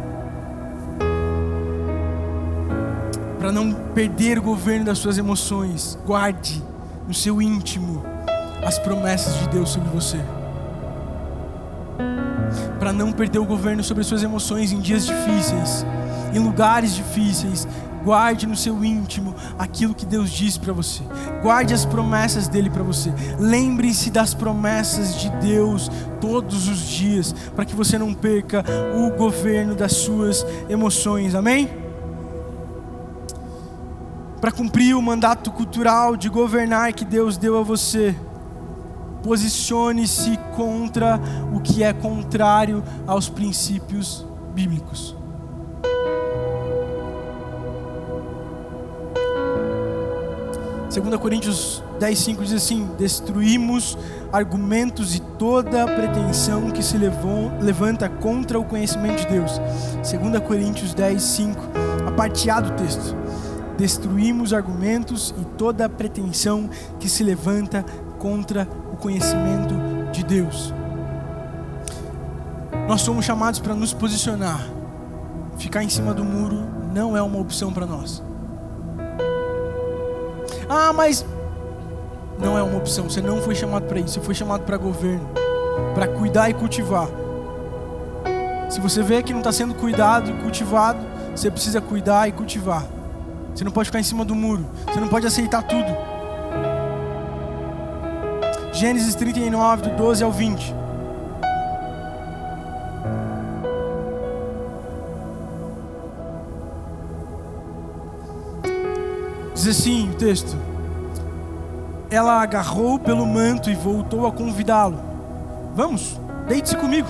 Para não perder o governo das suas emoções, guarde no seu íntimo as promessas de Deus sobre você. Para não perder o governo sobre as suas emoções em dias difíceis, em lugares difíceis, guarde no seu íntimo aquilo que Deus diz para você. Guarde as promessas dele para você. Lembre-se das promessas de Deus todos os dias, para que você não perca o governo das suas emoções. Amém? Para cumprir o mandato cultural de governar que Deus deu a você, posicione-se contra o que é contrário aos princípios bíblicos. Segunda Coríntios 10:5 diz assim: destruímos argumentos e toda pretensão que se levanta contra o conhecimento de Deus. 2 Coríntios 10:5, a parte A do texto. Destruímos argumentos e toda pretensão que se levanta contra o conhecimento de Deus. Nós somos chamados para nos posicionar. Ficar em cima do muro não é uma opção para nós. Ah, mas não é uma opção. Você não foi chamado para isso. Você foi chamado para governo, para cuidar e cultivar. Se você vê que não está sendo cuidado e cultivado, você precisa cuidar e cultivar. Você não pode ficar em cima do muro. Você não pode aceitar tudo. Gênesis 39, do 12 ao 20. Diz assim o texto: ela agarrou pelo manto e voltou a convidá-lo. Vamos, deite-se comigo.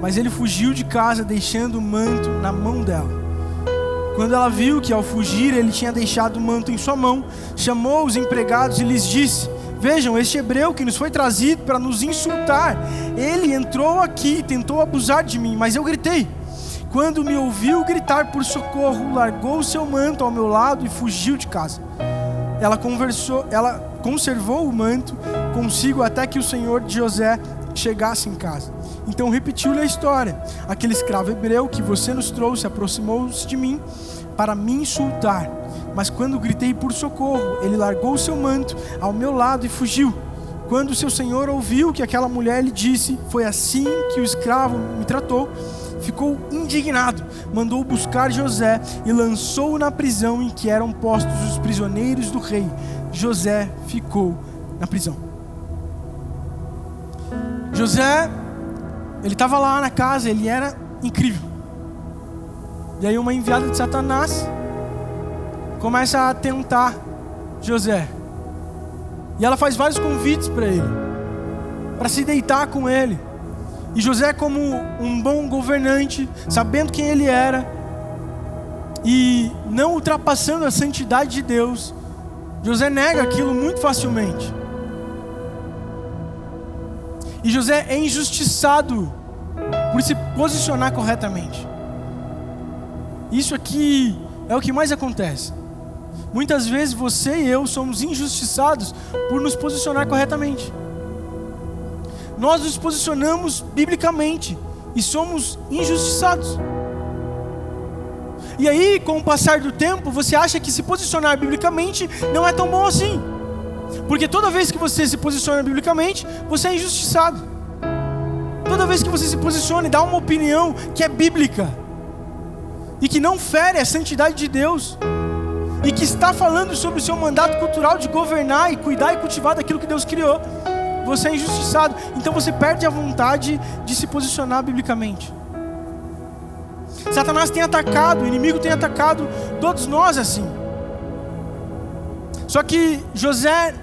Mas ele fugiu de casa, deixando o manto na mão dela. Quando ela viu que ao fugir ele tinha deixado o manto em sua mão, chamou os empregados e lhes disse: vejam, este hebreu que nos foi trazido para nos insultar, ele entrou aqui e tentou abusar de mim, mas eu gritei. Quando me ouviu gritar por socorro, largou o seu manto ao meu lado e fugiu de casa. Ela conservou o manto consigo até que o senhor de José chegasse em casa. Então repetiu-lhe a história: aquele escravo hebreu que você nos trouxe aproximou-se de mim para me insultar, mas quando gritei por socorro, ele largou o seu manto ao meu lado e fugiu. Quando seu senhor ouviu que aquela mulher lhe disse: foi assim que o escravo me tratou, ficou indignado, mandou buscar José e lançou-o na prisão em que eram postos os prisioneiros do rei. José ficou na prisão. José, ele estava lá na casa, ele era incrível. E aí uma enviada de Satanás começa a tentar José. E ela faz vários convites para ele, para se deitar com ele. E José, como um bom governante, sabendo quem ele era e não ultrapassando a santidade de Deus, José nega aquilo muito facilmente. E José é injustiçado por se posicionar corretamente. Isso aqui é o que mais acontece. Muitas vezes você e eu somos injustiçados por nos posicionar corretamente. Nós nos posicionamos biblicamente e somos injustiçados. E aí, com o passar do tempo, você acha que se posicionar biblicamente não é tão bom assim. Porque toda vez que você se posiciona biblicamente, você é injustiçado. Toda vez que você se posiciona e dá uma opinião que é bíblica e que não fere a santidade de Deus e que está falando sobre o seu mandato cultural de governar e cuidar e cultivar daquilo que Deus criou, você é injustiçado. Então você perde a vontade de se posicionar biblicamente. Satanás tem atacado, o inimigo tem atacado todos nós assim. Só que José,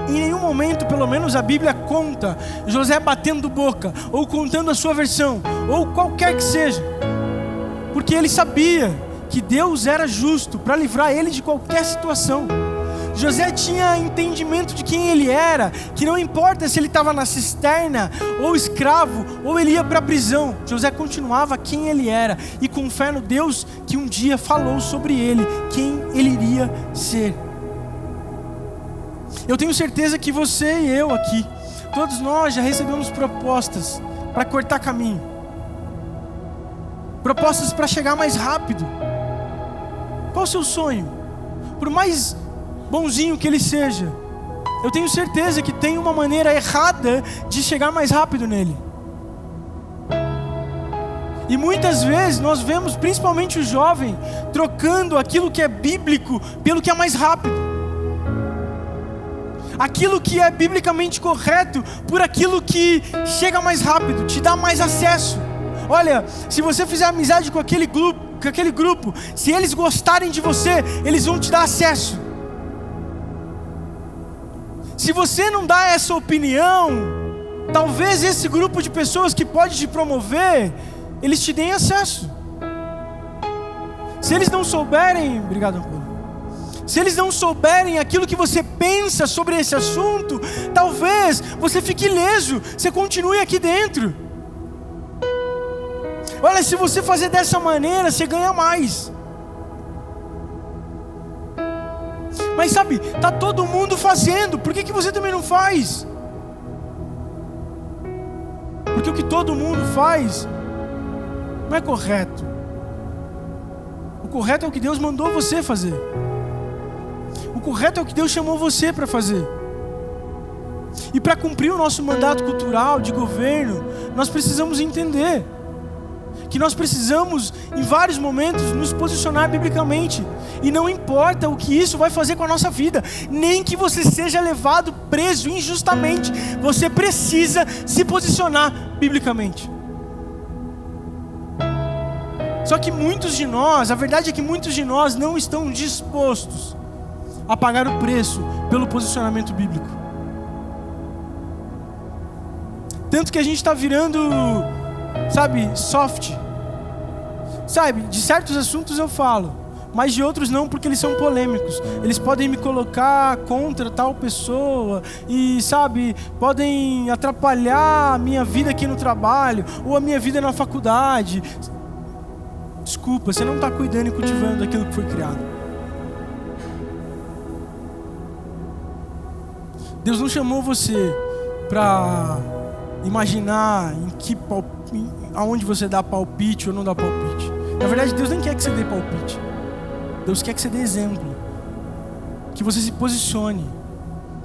em nenhum momento, pelo menos a Bíblia conta José batendo boca, ou contando a sua versão, ou qualquer que seja, porque ele sabia que Deus era justo para livrar ele de qualquer situação. José tinha entendimento de quem ele era, que não importa se ele estava na cisterna, ou escravo, ou ele ia para a prisão, José continuava quem ele era, e com fé no Deus que um dia falou sobre ele, quem ele iria ser. Eu tenho certeza que você e eu aqui, todos nós já recebemos propostas para cortar caminho, propostas para chegar mais rápido. Qual o seu sonho? Por mais bonzinho que ele seja, eu tenho certeza que tem uma maneira errada de chegar mais rápido nele. E muitas vezes nós vemos, principalmente o jovem, trocando aquilo que é bíblico pelo que é mais rápido, aquilo que é biblicamente correto por aquilo que chega mais rápido, te dá mais acesso. Olha, se você fizer amizade com aquele grupo, se eles gostarem de você, eles vão te dar acesso. Se você não dá essa opinião, talvez esse grupo de pessoas que pode te promover, eles te deem acesso. Se eles não souberem, obrigado, Paulo. Se eles não souberem aquilo que você pensa sobre esse assunto, talvez você fique ileso, você continue aqui dentro. Olha, se você fazer dessa maneira, você ganha mais. Mas sabe, está todo mundo fazendo, por que você também não faz? Porque o que todo mundo faz não é correto. O correto é o que Deus mandou você fazer. O correto é o que Deus chamou você para fazer. E para cumprir o nosso mandato cultural de governo, nós precisamos entender que nós precisamos, em vários momentos, nos posicionar biblicamente. E não importa o que isso vai fazer com a nossa vida, nem que você seja levado preso injustamente, você precisa se posicionar biblicamente. Só que muitos de nós, a verdade é que muitos de nós não estão dispostos a pagar o preço pelo posicionamento bíblico. Tanto que a gente está virando, soft. De certos assuntos eu falo, mas de outros não, porque eles são polêmicos. Eles podem me colocar contra tal pessoa e, podem atrapalhar a minha vida aqui no trabalho ou a minha vida na faculdade. Desculpa, você não está cuidando e cultivando aquilo que foi criado. Deus não chamou você para imaginar aonde você dá palpite ou não dá palpite. Na verdade, Deus nem quer que você dê palpite. Deus quer que você dê exemplo. Que você se posicione.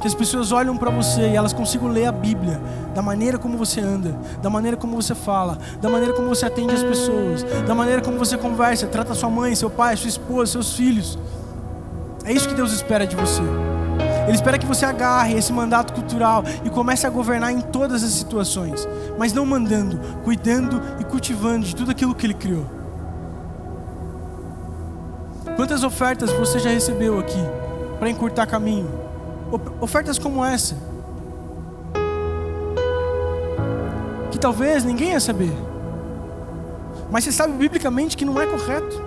Que as pessoas olhem para você e elas consigam ler a Bíblia da maneira como você anda, da maneira como você fala, da maneira como você atende as pessoas, da maneira como você conversa, trata sua mãe, seu pai, sua esposa, seus filhos. É isso que Deus espera de você. Ele espera que você agarre esse mandato cultural e comece a governar em todas as situações, mas não mandando, cuidando e cultivando de tudo aquilo que Ele criou. Quantas ofertas você já recebeu aqui para encurtar caminho? Ofertas como essa, que talvez ninguém ia saber, mas você sabe biblicamente que não é correto.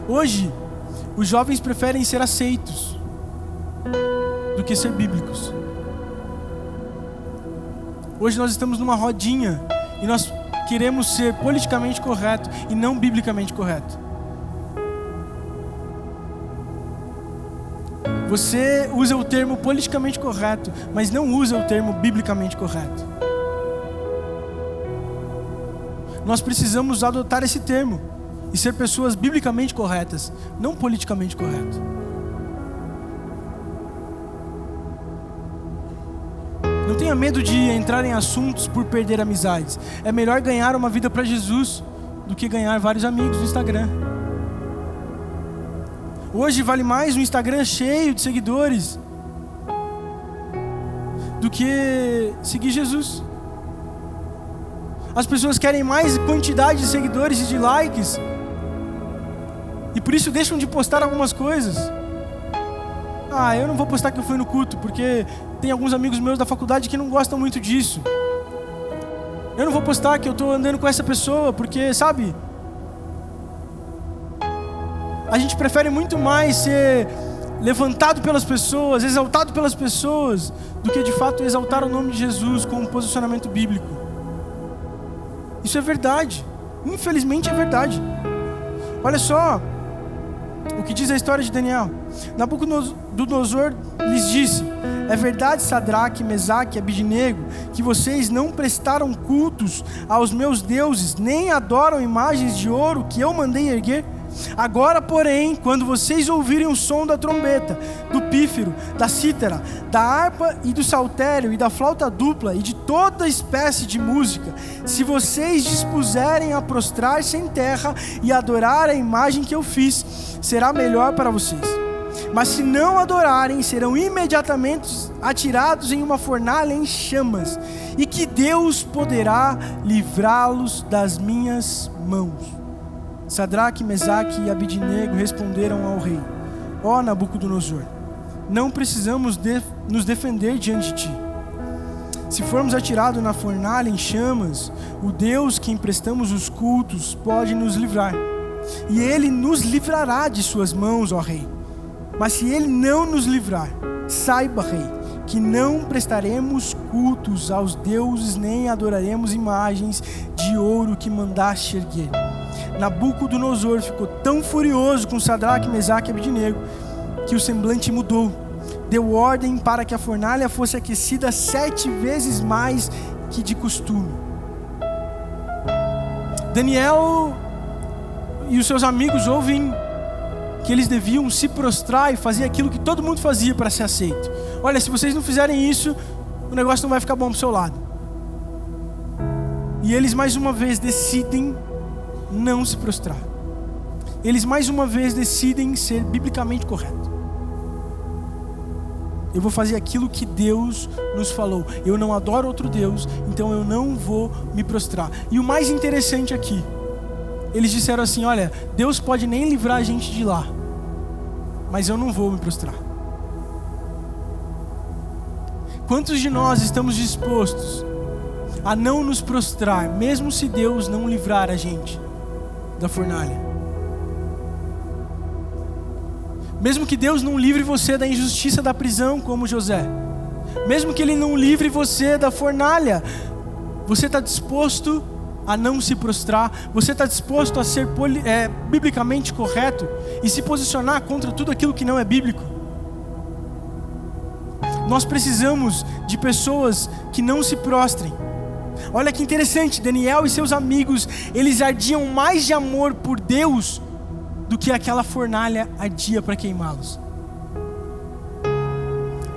Hoje, os jovens preferem ser aceitos do que ser bíblicos. Hoje nós estamos numa rodinha e nós queremos ser politicamente correto e não biblicamente correto. Você usa o termo politicamente correto, mas não usa o termo biblicamente correto. Nós precisamos adotar esse termo e ser pessoas biblicamente corretas, não politicamente corretas. Não tenha medo de entrar em assuntos por perder amizades. É melhor ganhar uma vida para Jesus do que ganhar vários amigos no Instagram. Hoje vale mais um Instagram cheio de seguidores do que seguir Jesus. As pessoas querem mais quantidade de seguidores e de likes, e por isso deixam de postar algumas coisas. Eu não vou postar que eu fui no culto, porque tem alguns amigos meus da faculdade que não gostam muito disso. Eu não vou postar que eu estou andando com essa pessoa, porque, a gente prefere muito mais ser levantado pelas pessoas, exaltado pelas pessoas, do que de fato exaltar o nome de Jesus com um posicionamento bíblico. Isso é verdade. Infelizmente é verdade. Olha só o que diz a história de Daniel. Nabucodonosor lhes disse: é verdade, Sadraque, Mesaque e Abidnego, que vocês não prestaram cultos aos meus deuses, nem adoram imagens de ouro que eu mandei erguer? Agora, porém, quando vocês ouvirem o som da trombeta, do pífaro, da cítara, da harpa e do saltério e da flauta dupla e de toda espécie de música, se vocês dispuserem a prostrar-se em terra e adorar a imagem que eu fiz, será melhor para vocês. Mas se não adorarem, serão imediatamente atirados em uma fornalha em chamas, e que Deus poderá livrá-los das minhas mãos. Sadraque, Mesaque e Abidnego responderam ao rei: ó Nabucodonosor, não precisamos nos defender diante de ti. Se formos atirados na fornalha em chamas, o Deus que emprestamos os cultos pode nos livrar, e Ele nos livrará de suas mãos, ó rei. Mas se Ele não nos livrar, saiba, rei, que não prestaremos cultos aos deuses, nem adoraremos imagens de ouro que mandaste erguer. Nabucodonosor ficou tão furioso com Sadraque, Mesaque e Abidnego que o semblante mudou. Deu ordem para que a fornalha fosse aquecida 7 vezes mais que de costume. Daniel e os seus amigos ouvem que eles deviam se prostrar e fazer aquilo que todo mundo fazia para ser aceito. Olha, se vocês não fizerem isso, o negócio não vai ficar bom para o seu lado. E eles mais uma vez decidem não se prostrar. Eles mais uma vez decidem ser biblicamente corretos. Eu vou fazer aquilo que Deus nos falou. Eu não adoro outro Deus, então eu não vou me prostrar. E o mais interessante aqui, eles disseram assim: olha, Deus pode nem livrar a gente de lá, mas eu não vou me prostrar. Quantos de nós estamos dispostos a não nos prostrar, mesmo se Deus não livrar a gente da fornalha? Mesmo que Deus não livre você da injustiça da prisão, como José. Mesmo que Ele não livre você da fornalha, você está disposto a não se prostrar? Você está disposto a ser biblicamente correto e se posicionar contra tudo aquilo que não é bíblico? Nós precisamos de pessoas que não se prostrem. Olha que interessante, Daniel e seus amigos, eles ardiam mais de amor por Deus do que aquela fornalha ardia para queimá-los.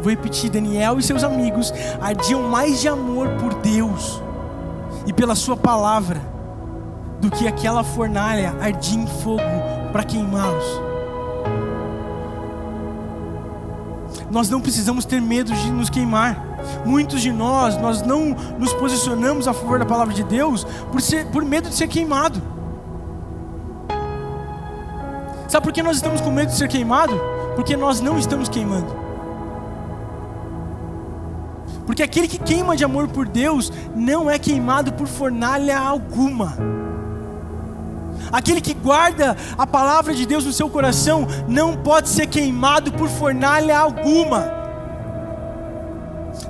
Vou repetir, Daniel e seus amigos ardiam mais de amor por Deus e pela sua palavra do que aquela fornalha ardia em fogo para queimá-los. Nós não precisamos ter medo de nos queimar. Muitos de nós não nos posicionamos a favor da palavra de Deus por medo de ser queimado. Sabe por que nós estamos com medo de ser queimado? Porque nós não estamos queimando. Porque aquele que queima de amor por Deus não é queimado por fornalha alguma. Aquele que guarda a palavra de Deus no seu coração não pode ser queimado por fornalha alguma.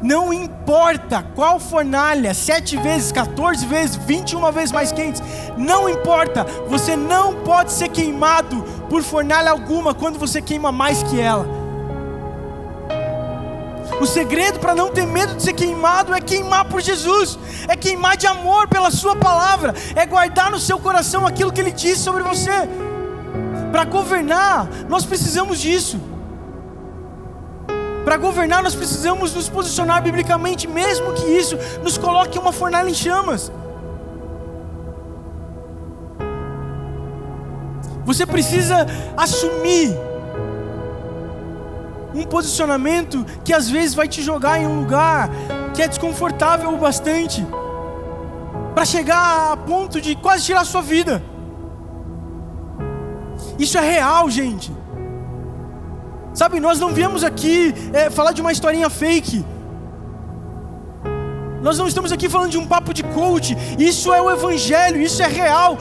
Não importa qual fornalha, 7 vezes, 14 vezes, 21 vezes mais quentes, não importa, você não pode ser queimado por fornalha alguma quando você queima mais que ela. O segredo para não ter medo de ser queimado é queimar por Jesus, é queimar de amor pela sua palavra, é guardar no seu coração aquilo que Ele disse sobre você. Para governar, nós precisamos disso. Para governar, nós precisamos nos posicionar biblicamente, mesmo que isso nos coloque uma fornalha em chamas. Você precisa assumir um posicionamento que às vezes vai te jogar em um lugar que é desconfortável o bastante, para chegar a ponto de quase tirar a sua vida. Isso é real, gente. Sabe, nós não viemos aqui falar de uma historinha fake. Nós não estamos aqui falando de um papo de coach. Isso é o evangelho, isso é real.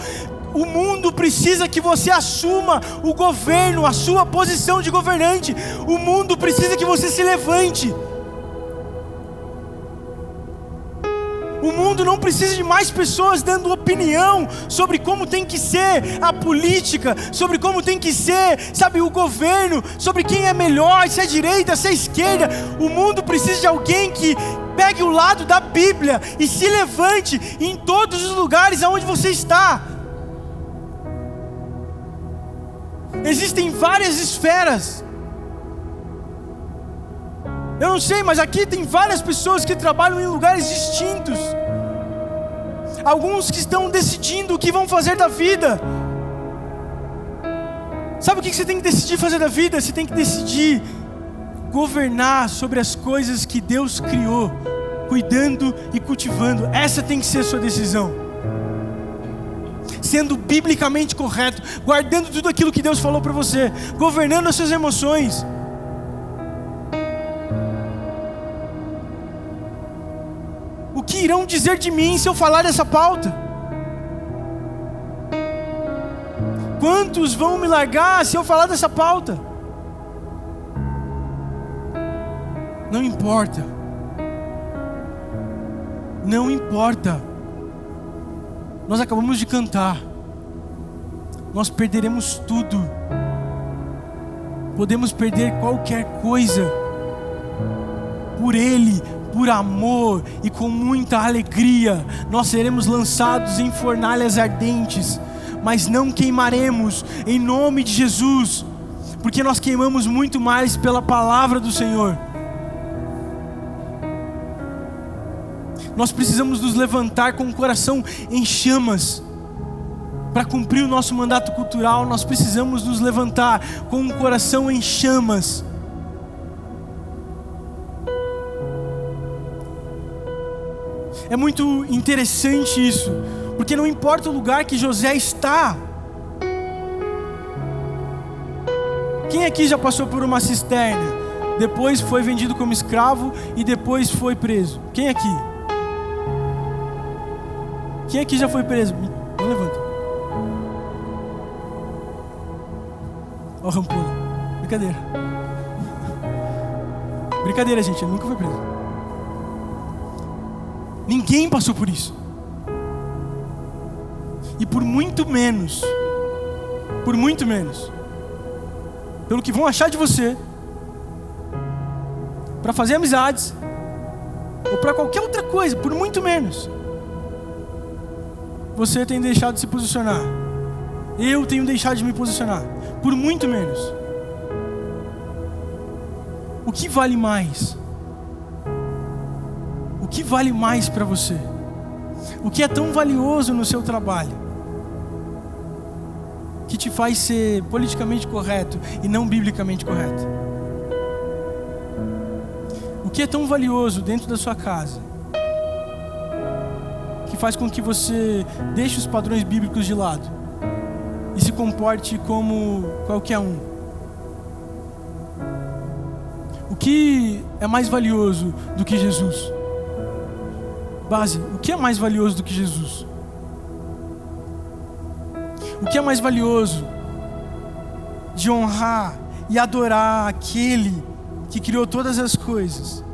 O mundo precisa que você assuma o governo, a sua posição de governante. O mundo precisa que você se levante. O mundo não precisa de mais pessoas dando opinião sobre como tem que ser a política, sobre como tem que ser, sabe, o governo, sobre quem é melhor, se é direita, se é esquerda. O mundo precisa de alguém que pegue o lado da Bíblia e se levante em todos os lugares aonde você está. Existem várias esferas. Eu não sei, mas aqui tem várias pessoas que trabalham em lugares distintos. Alguns que estão decidindo o que vão fazer da vida. Sabe o que você tem que decidir fazer da vida? Você tem que decidir governar sobre as coisas que Deus criou, cuidando e cultivando. Essa tem que ser a sua decisão. Sendo biblicamente correto, guardando tudo aquilo que Deus falou para você, governando as suas emoções. O que irão dizer de mim se eu falar dessa pauta? Quantos vão me largar se eu falar dessa pauta? Não importa. Não importa. Nós acabamos de cantar. Nós perderemos tudo. Podemos perder qualquer coisa por Ele, por amor e com muita alegria. Nós seremos lançados em fornalhas ardentes, mas não queimaremos em nome de Jesus, porque nós queimamos muito mais pela palavra do Senhor. nós precisamos nos levantar com o coração em chamas. Para cumprir o nosso mandato cultural, nós precisamos nos levantar com um coração em chamas. É muito interessante isso, porque não importa o lugar que José está. Quem aqui já passou por uma cisterna, depois foi vendido como escravo e depois foi preso? Quem aqui? Quem aqui já foi preso? Não levanta. Ó, Rampona. Brincadeira. Brincadeira, gente. Eu nunca fui preso. Ninguém passou por isso. E por muito menos, pelo que vão achar de você, para fazer amizades, ou para qualquer outra coisa, por muito menos, você tem deixado de se posicionar. Eu tenho deixado de me posicionar. Por muito menos. O que vale mais? O que vale mais para você? O que é tão valioso no seu trabalho que te faz ser politicamente correto e não biblicamente correto? O que é tão valioso dentro da sua casa que faz com que você deixe os padrões bíblicos de lado e se comporte como qualquer um? O que é mais valioso do que Jesus? Base, o que é mais valioso do que Jesus? O que é mais valioso de honrar e adorar aquele que criou todas as coisas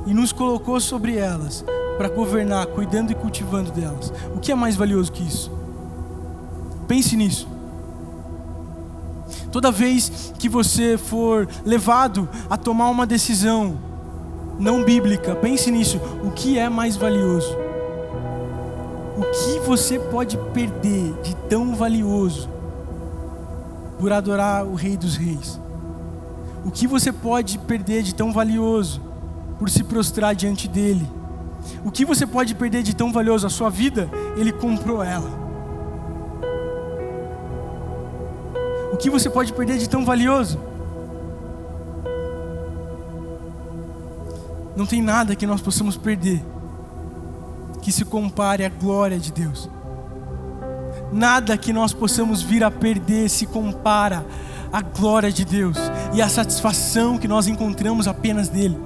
e nos colocou sobre elas para governar, cuidando e cultivando delas? O que é mais valioso que isso? Pense nisso. Toda vez que você for levado a tomar uma decisão não bíblica, pense nisso. O que é mais valioso? O que você pode perder de tão valioso por adorar o Rei dos Reis? O que você pode perder de tão valioso por se prostrar diante dele? O que você pode perder de tão valioso? A sua vida, ele comprou ela. O que você pode perder de tão valioso? Não tem nada que nós possamos perder que se compare à glória de Deus. Nada que nós possamos vir a perder se compara à glória de Deus e à satisfação que nós encontramos apenas nele.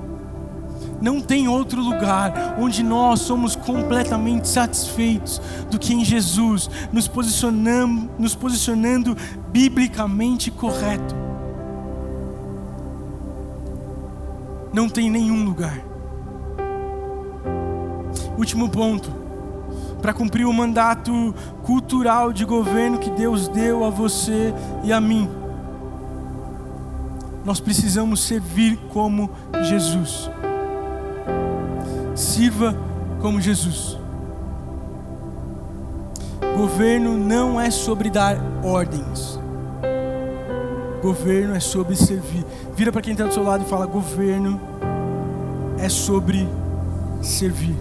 Não tem outro lugar onde nós somos completamente satisfeitos do que em Jesus, nos posicionando biblicamente correto. Não tem nenhum lugar. Último ponto. Para cumprir o mandato cultural de governo que Deus deu a você e a mim, nós precisamos servir como Jesus. Sirva como Jesus. Governo não é sobre dar ordens. Governo é sobre servir. Vira para quem está do seu lado e fala: governo é sobre servir.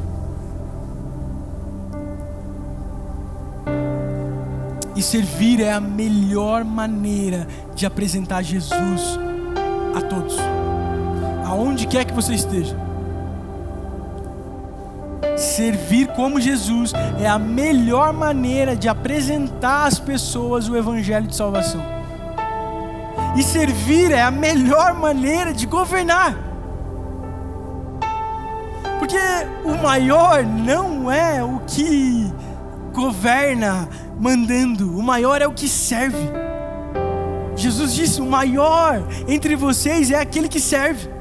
E servir é a melhor maneira de apresentar Jesus a todos, aonde quer que você esteja. Servir como Jesus é a melhor maneira de apresentar às pessoas o evangelho de salvação. E servir é a melhor maneira de governar. Porque o maior não é o que governa mandando, o maior é o que serve. Jesus disse: o maior entre vocês é aquele que serve.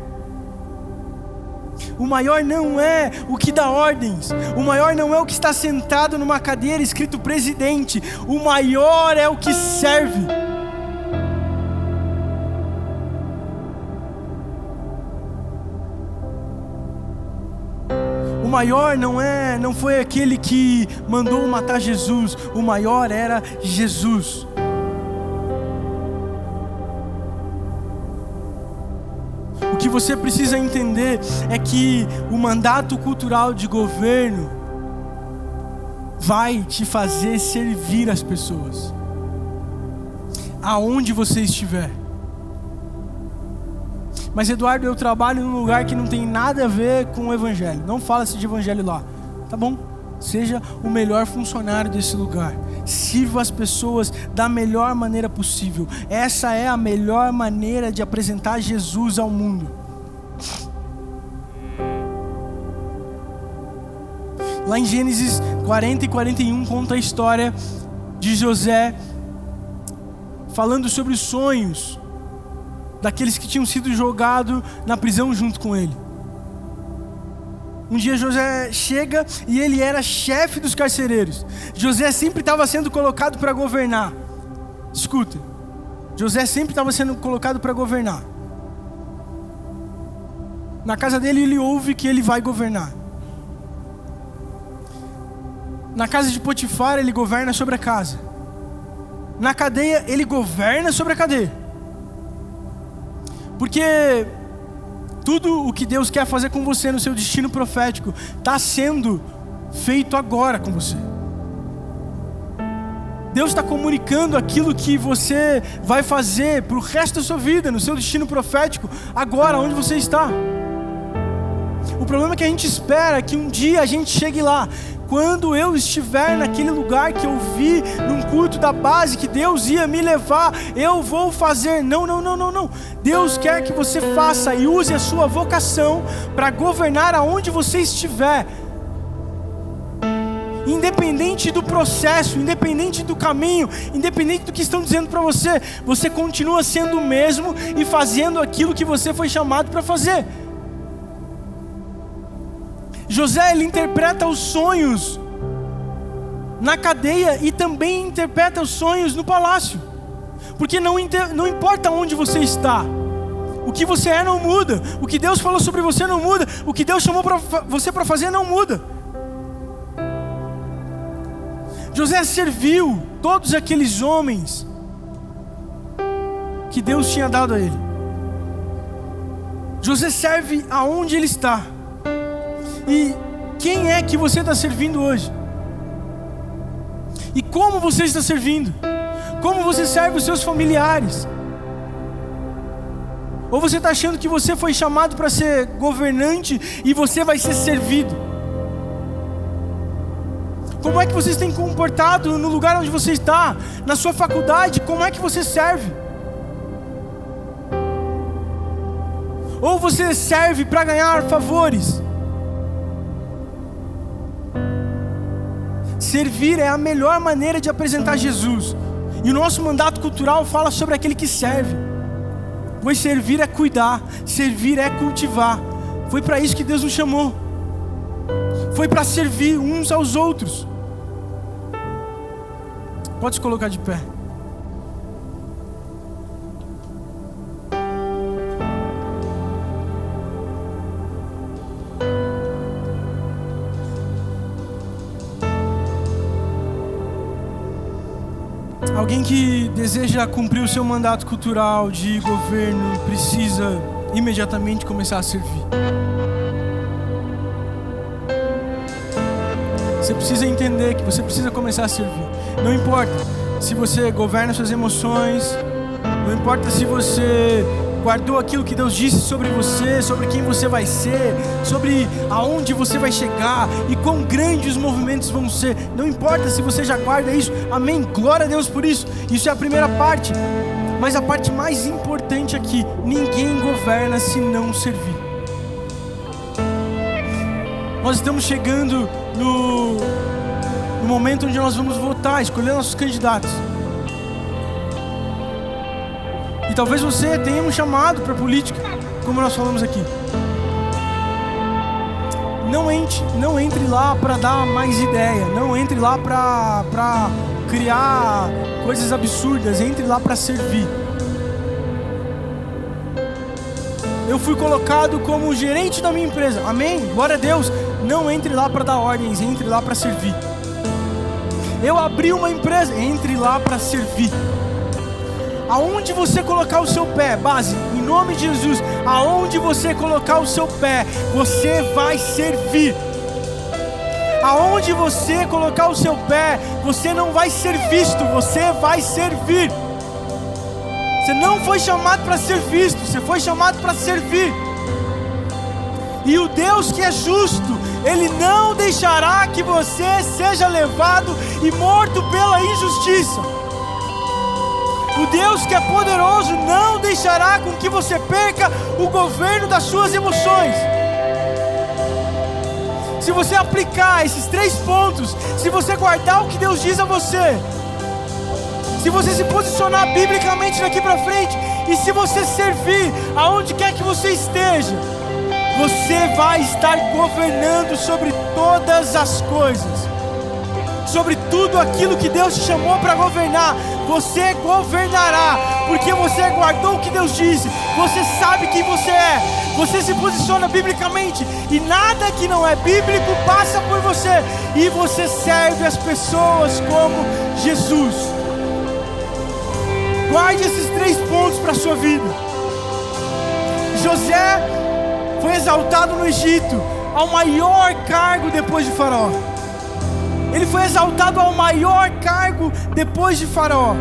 O maior não é o que dá ordens. O maior não é o que está sentado numa cadeira escrito presidente. O maior é o que serve. O maior não foi aquele que mandou matar Jesus. O maior era Jesus. O O que você precisa entender é que o mandato cultural de governo vai te fazer servir as pessoas, aonde você estiver. Mas Eduardo, eu trabalho num lugar que não tem nada a ver com o evangelho. Não fala-se de evangelho lá. Tá bom? Seja o melhor funcionário desse lugar. Sirva as pessoas da melhor maneira possível. Essa é a melhor maneira de apresentar Jesus ao mundo. Lá em Gênesis 40 e 41 conta a história de José falando sobre os sonhos daqueles que tinham sido jogados na prisão junto com ele. Um dia José chega e ele era chefe dos carcereiros. José sempre estava sendo colocado para governar. Escuta, José sempre estava sendo colocado para governar. Na casa dele ele ouve que ele vai governar. Na casa de Potifar ele governa sobre a casa. Na cadeia ele governa sobre a cadeia. Porque tudo o que Deus quer fazer com você no seu destino profético está sendo feito agora com você. Deus está comunicando aquilo que você vai fazer para o resto da sua vida, no seu destino profético, agora, onde você está. O problema é que a gente espera que um dia a gente chegue lá. Quando eu estiver naquele lugar que eu vi num culto da base, que Deus ia me levar, eu vou fazer. Não. Deus quer que você faça e use a sua vocação para governar aonde você estiver. Independente do processo, independente do caminho, independente do que estão dizendo para você, você continua sendo o mesmo e fazendo aquilo que você foi chamado para fazer. José, ele interpreta os sonhos na cadeia e também interpreta os sonhos no palácio. Porque não importa onde você está, o que você é não muda, o que Deus falou sobre você não muda, o que Deus chamou você para fazer não muda. José serviu todos aqueles homens que Deus tinha dado a ele. José serve aonde ele está. E quem é que você está servindo hoje? E como você está servindo? Como você serve os seus familiares? Ou você está achando que você foi chamado para ser governante e você vai ser servido? Como é que você tem comportado no lugar onde você está? Na sua faculdade, como é que você serve? Ou você serve para ganhar favores? Servir é a melhor maneira de apresentar Jesus. E o nosso mandato cultural fala sobre aquele que serve. Pois servir é cuidar, servir é cultivar. Foi para isso que Deus nos chamou. Foi para servir uns aos outros. Pode se colocar de pé. Alguém que deseja cumprir o seu mandato cultural de governo precisa imediatamente começar a servir. Você precisa entender que você precisa começar a servir. Não importa se você governa suas emoções, não importa se você guardou aquilo que Deus disse sobre você, sobre quem você vai ser, sobre aonde você vai chegar e quão grandes os movimentos vão ser. Não importa se você já guarda isso, amém, glória a Deus por isso. Isso é a primeira parte, mas a parte mais importante aqui: ninguém governa se não servir. Nós estamos chegando no momento onde nós vamos votar, escolher nossos candidatos. E talvez você tenha um chamado para a política, como nós falamos aqui. Não entre lá para dar mais ideia, não entre lá para criar coisas absurdas, entre lá para servir. Eu fui colocado como gerente da minha empresa, amém? Glória a Deus. Não entre lá para dar ordens, entre lá para servir. Eu abri uma empresa, entre lá para servir. Aonde você colocar o seu pé, base, em nome de Jesus, aonde você colocar o seu pé, você vai servir. Aonde você colocar o seu pé, você não vai ser visto, você vai servir. Você não foi chamado para ser visto, você foi chamado para servir. E o Deus que é justo, Ele não deixará que você seja levado e morto pela injustiça. O Deus que é poderoso não deixará com que você perca o governo das suas emoções. Se você aplicar esses 3 pontos, se você guardar o que Deus diz a você, se você se posicionar biblicamente daqui para frente, e se você servir aonde quer que você esteja, você vai estar governando sobre todas as coisas, sobre tudo aquilo que Deus te chamou para governar. Você governará, porque você guardou o que Deus disse, você sabe quem você é, você se posiciona biblicamente, e nada que não é bíblico passa por você, e você serve as pessoas como Jesus. Guarde esses 3 pontos para a sua vida. José foi exaltado no Egito ao maior cargo depois de Faraó. Ele foi exaltado ao maior cargo depois de Faraó.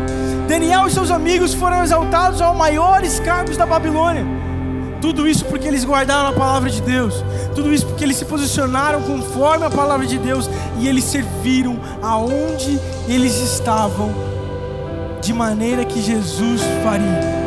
Daniel e seus amigos foram exaltados aos maiores cargos da Babilônia. Tudo isso porque eles guardaram a palavra de Deus. Tudo isso porque eles se posicionaram conforme a palavra de Deus. E eles serviram aonde eles estavam, de maneira que Jesus faria.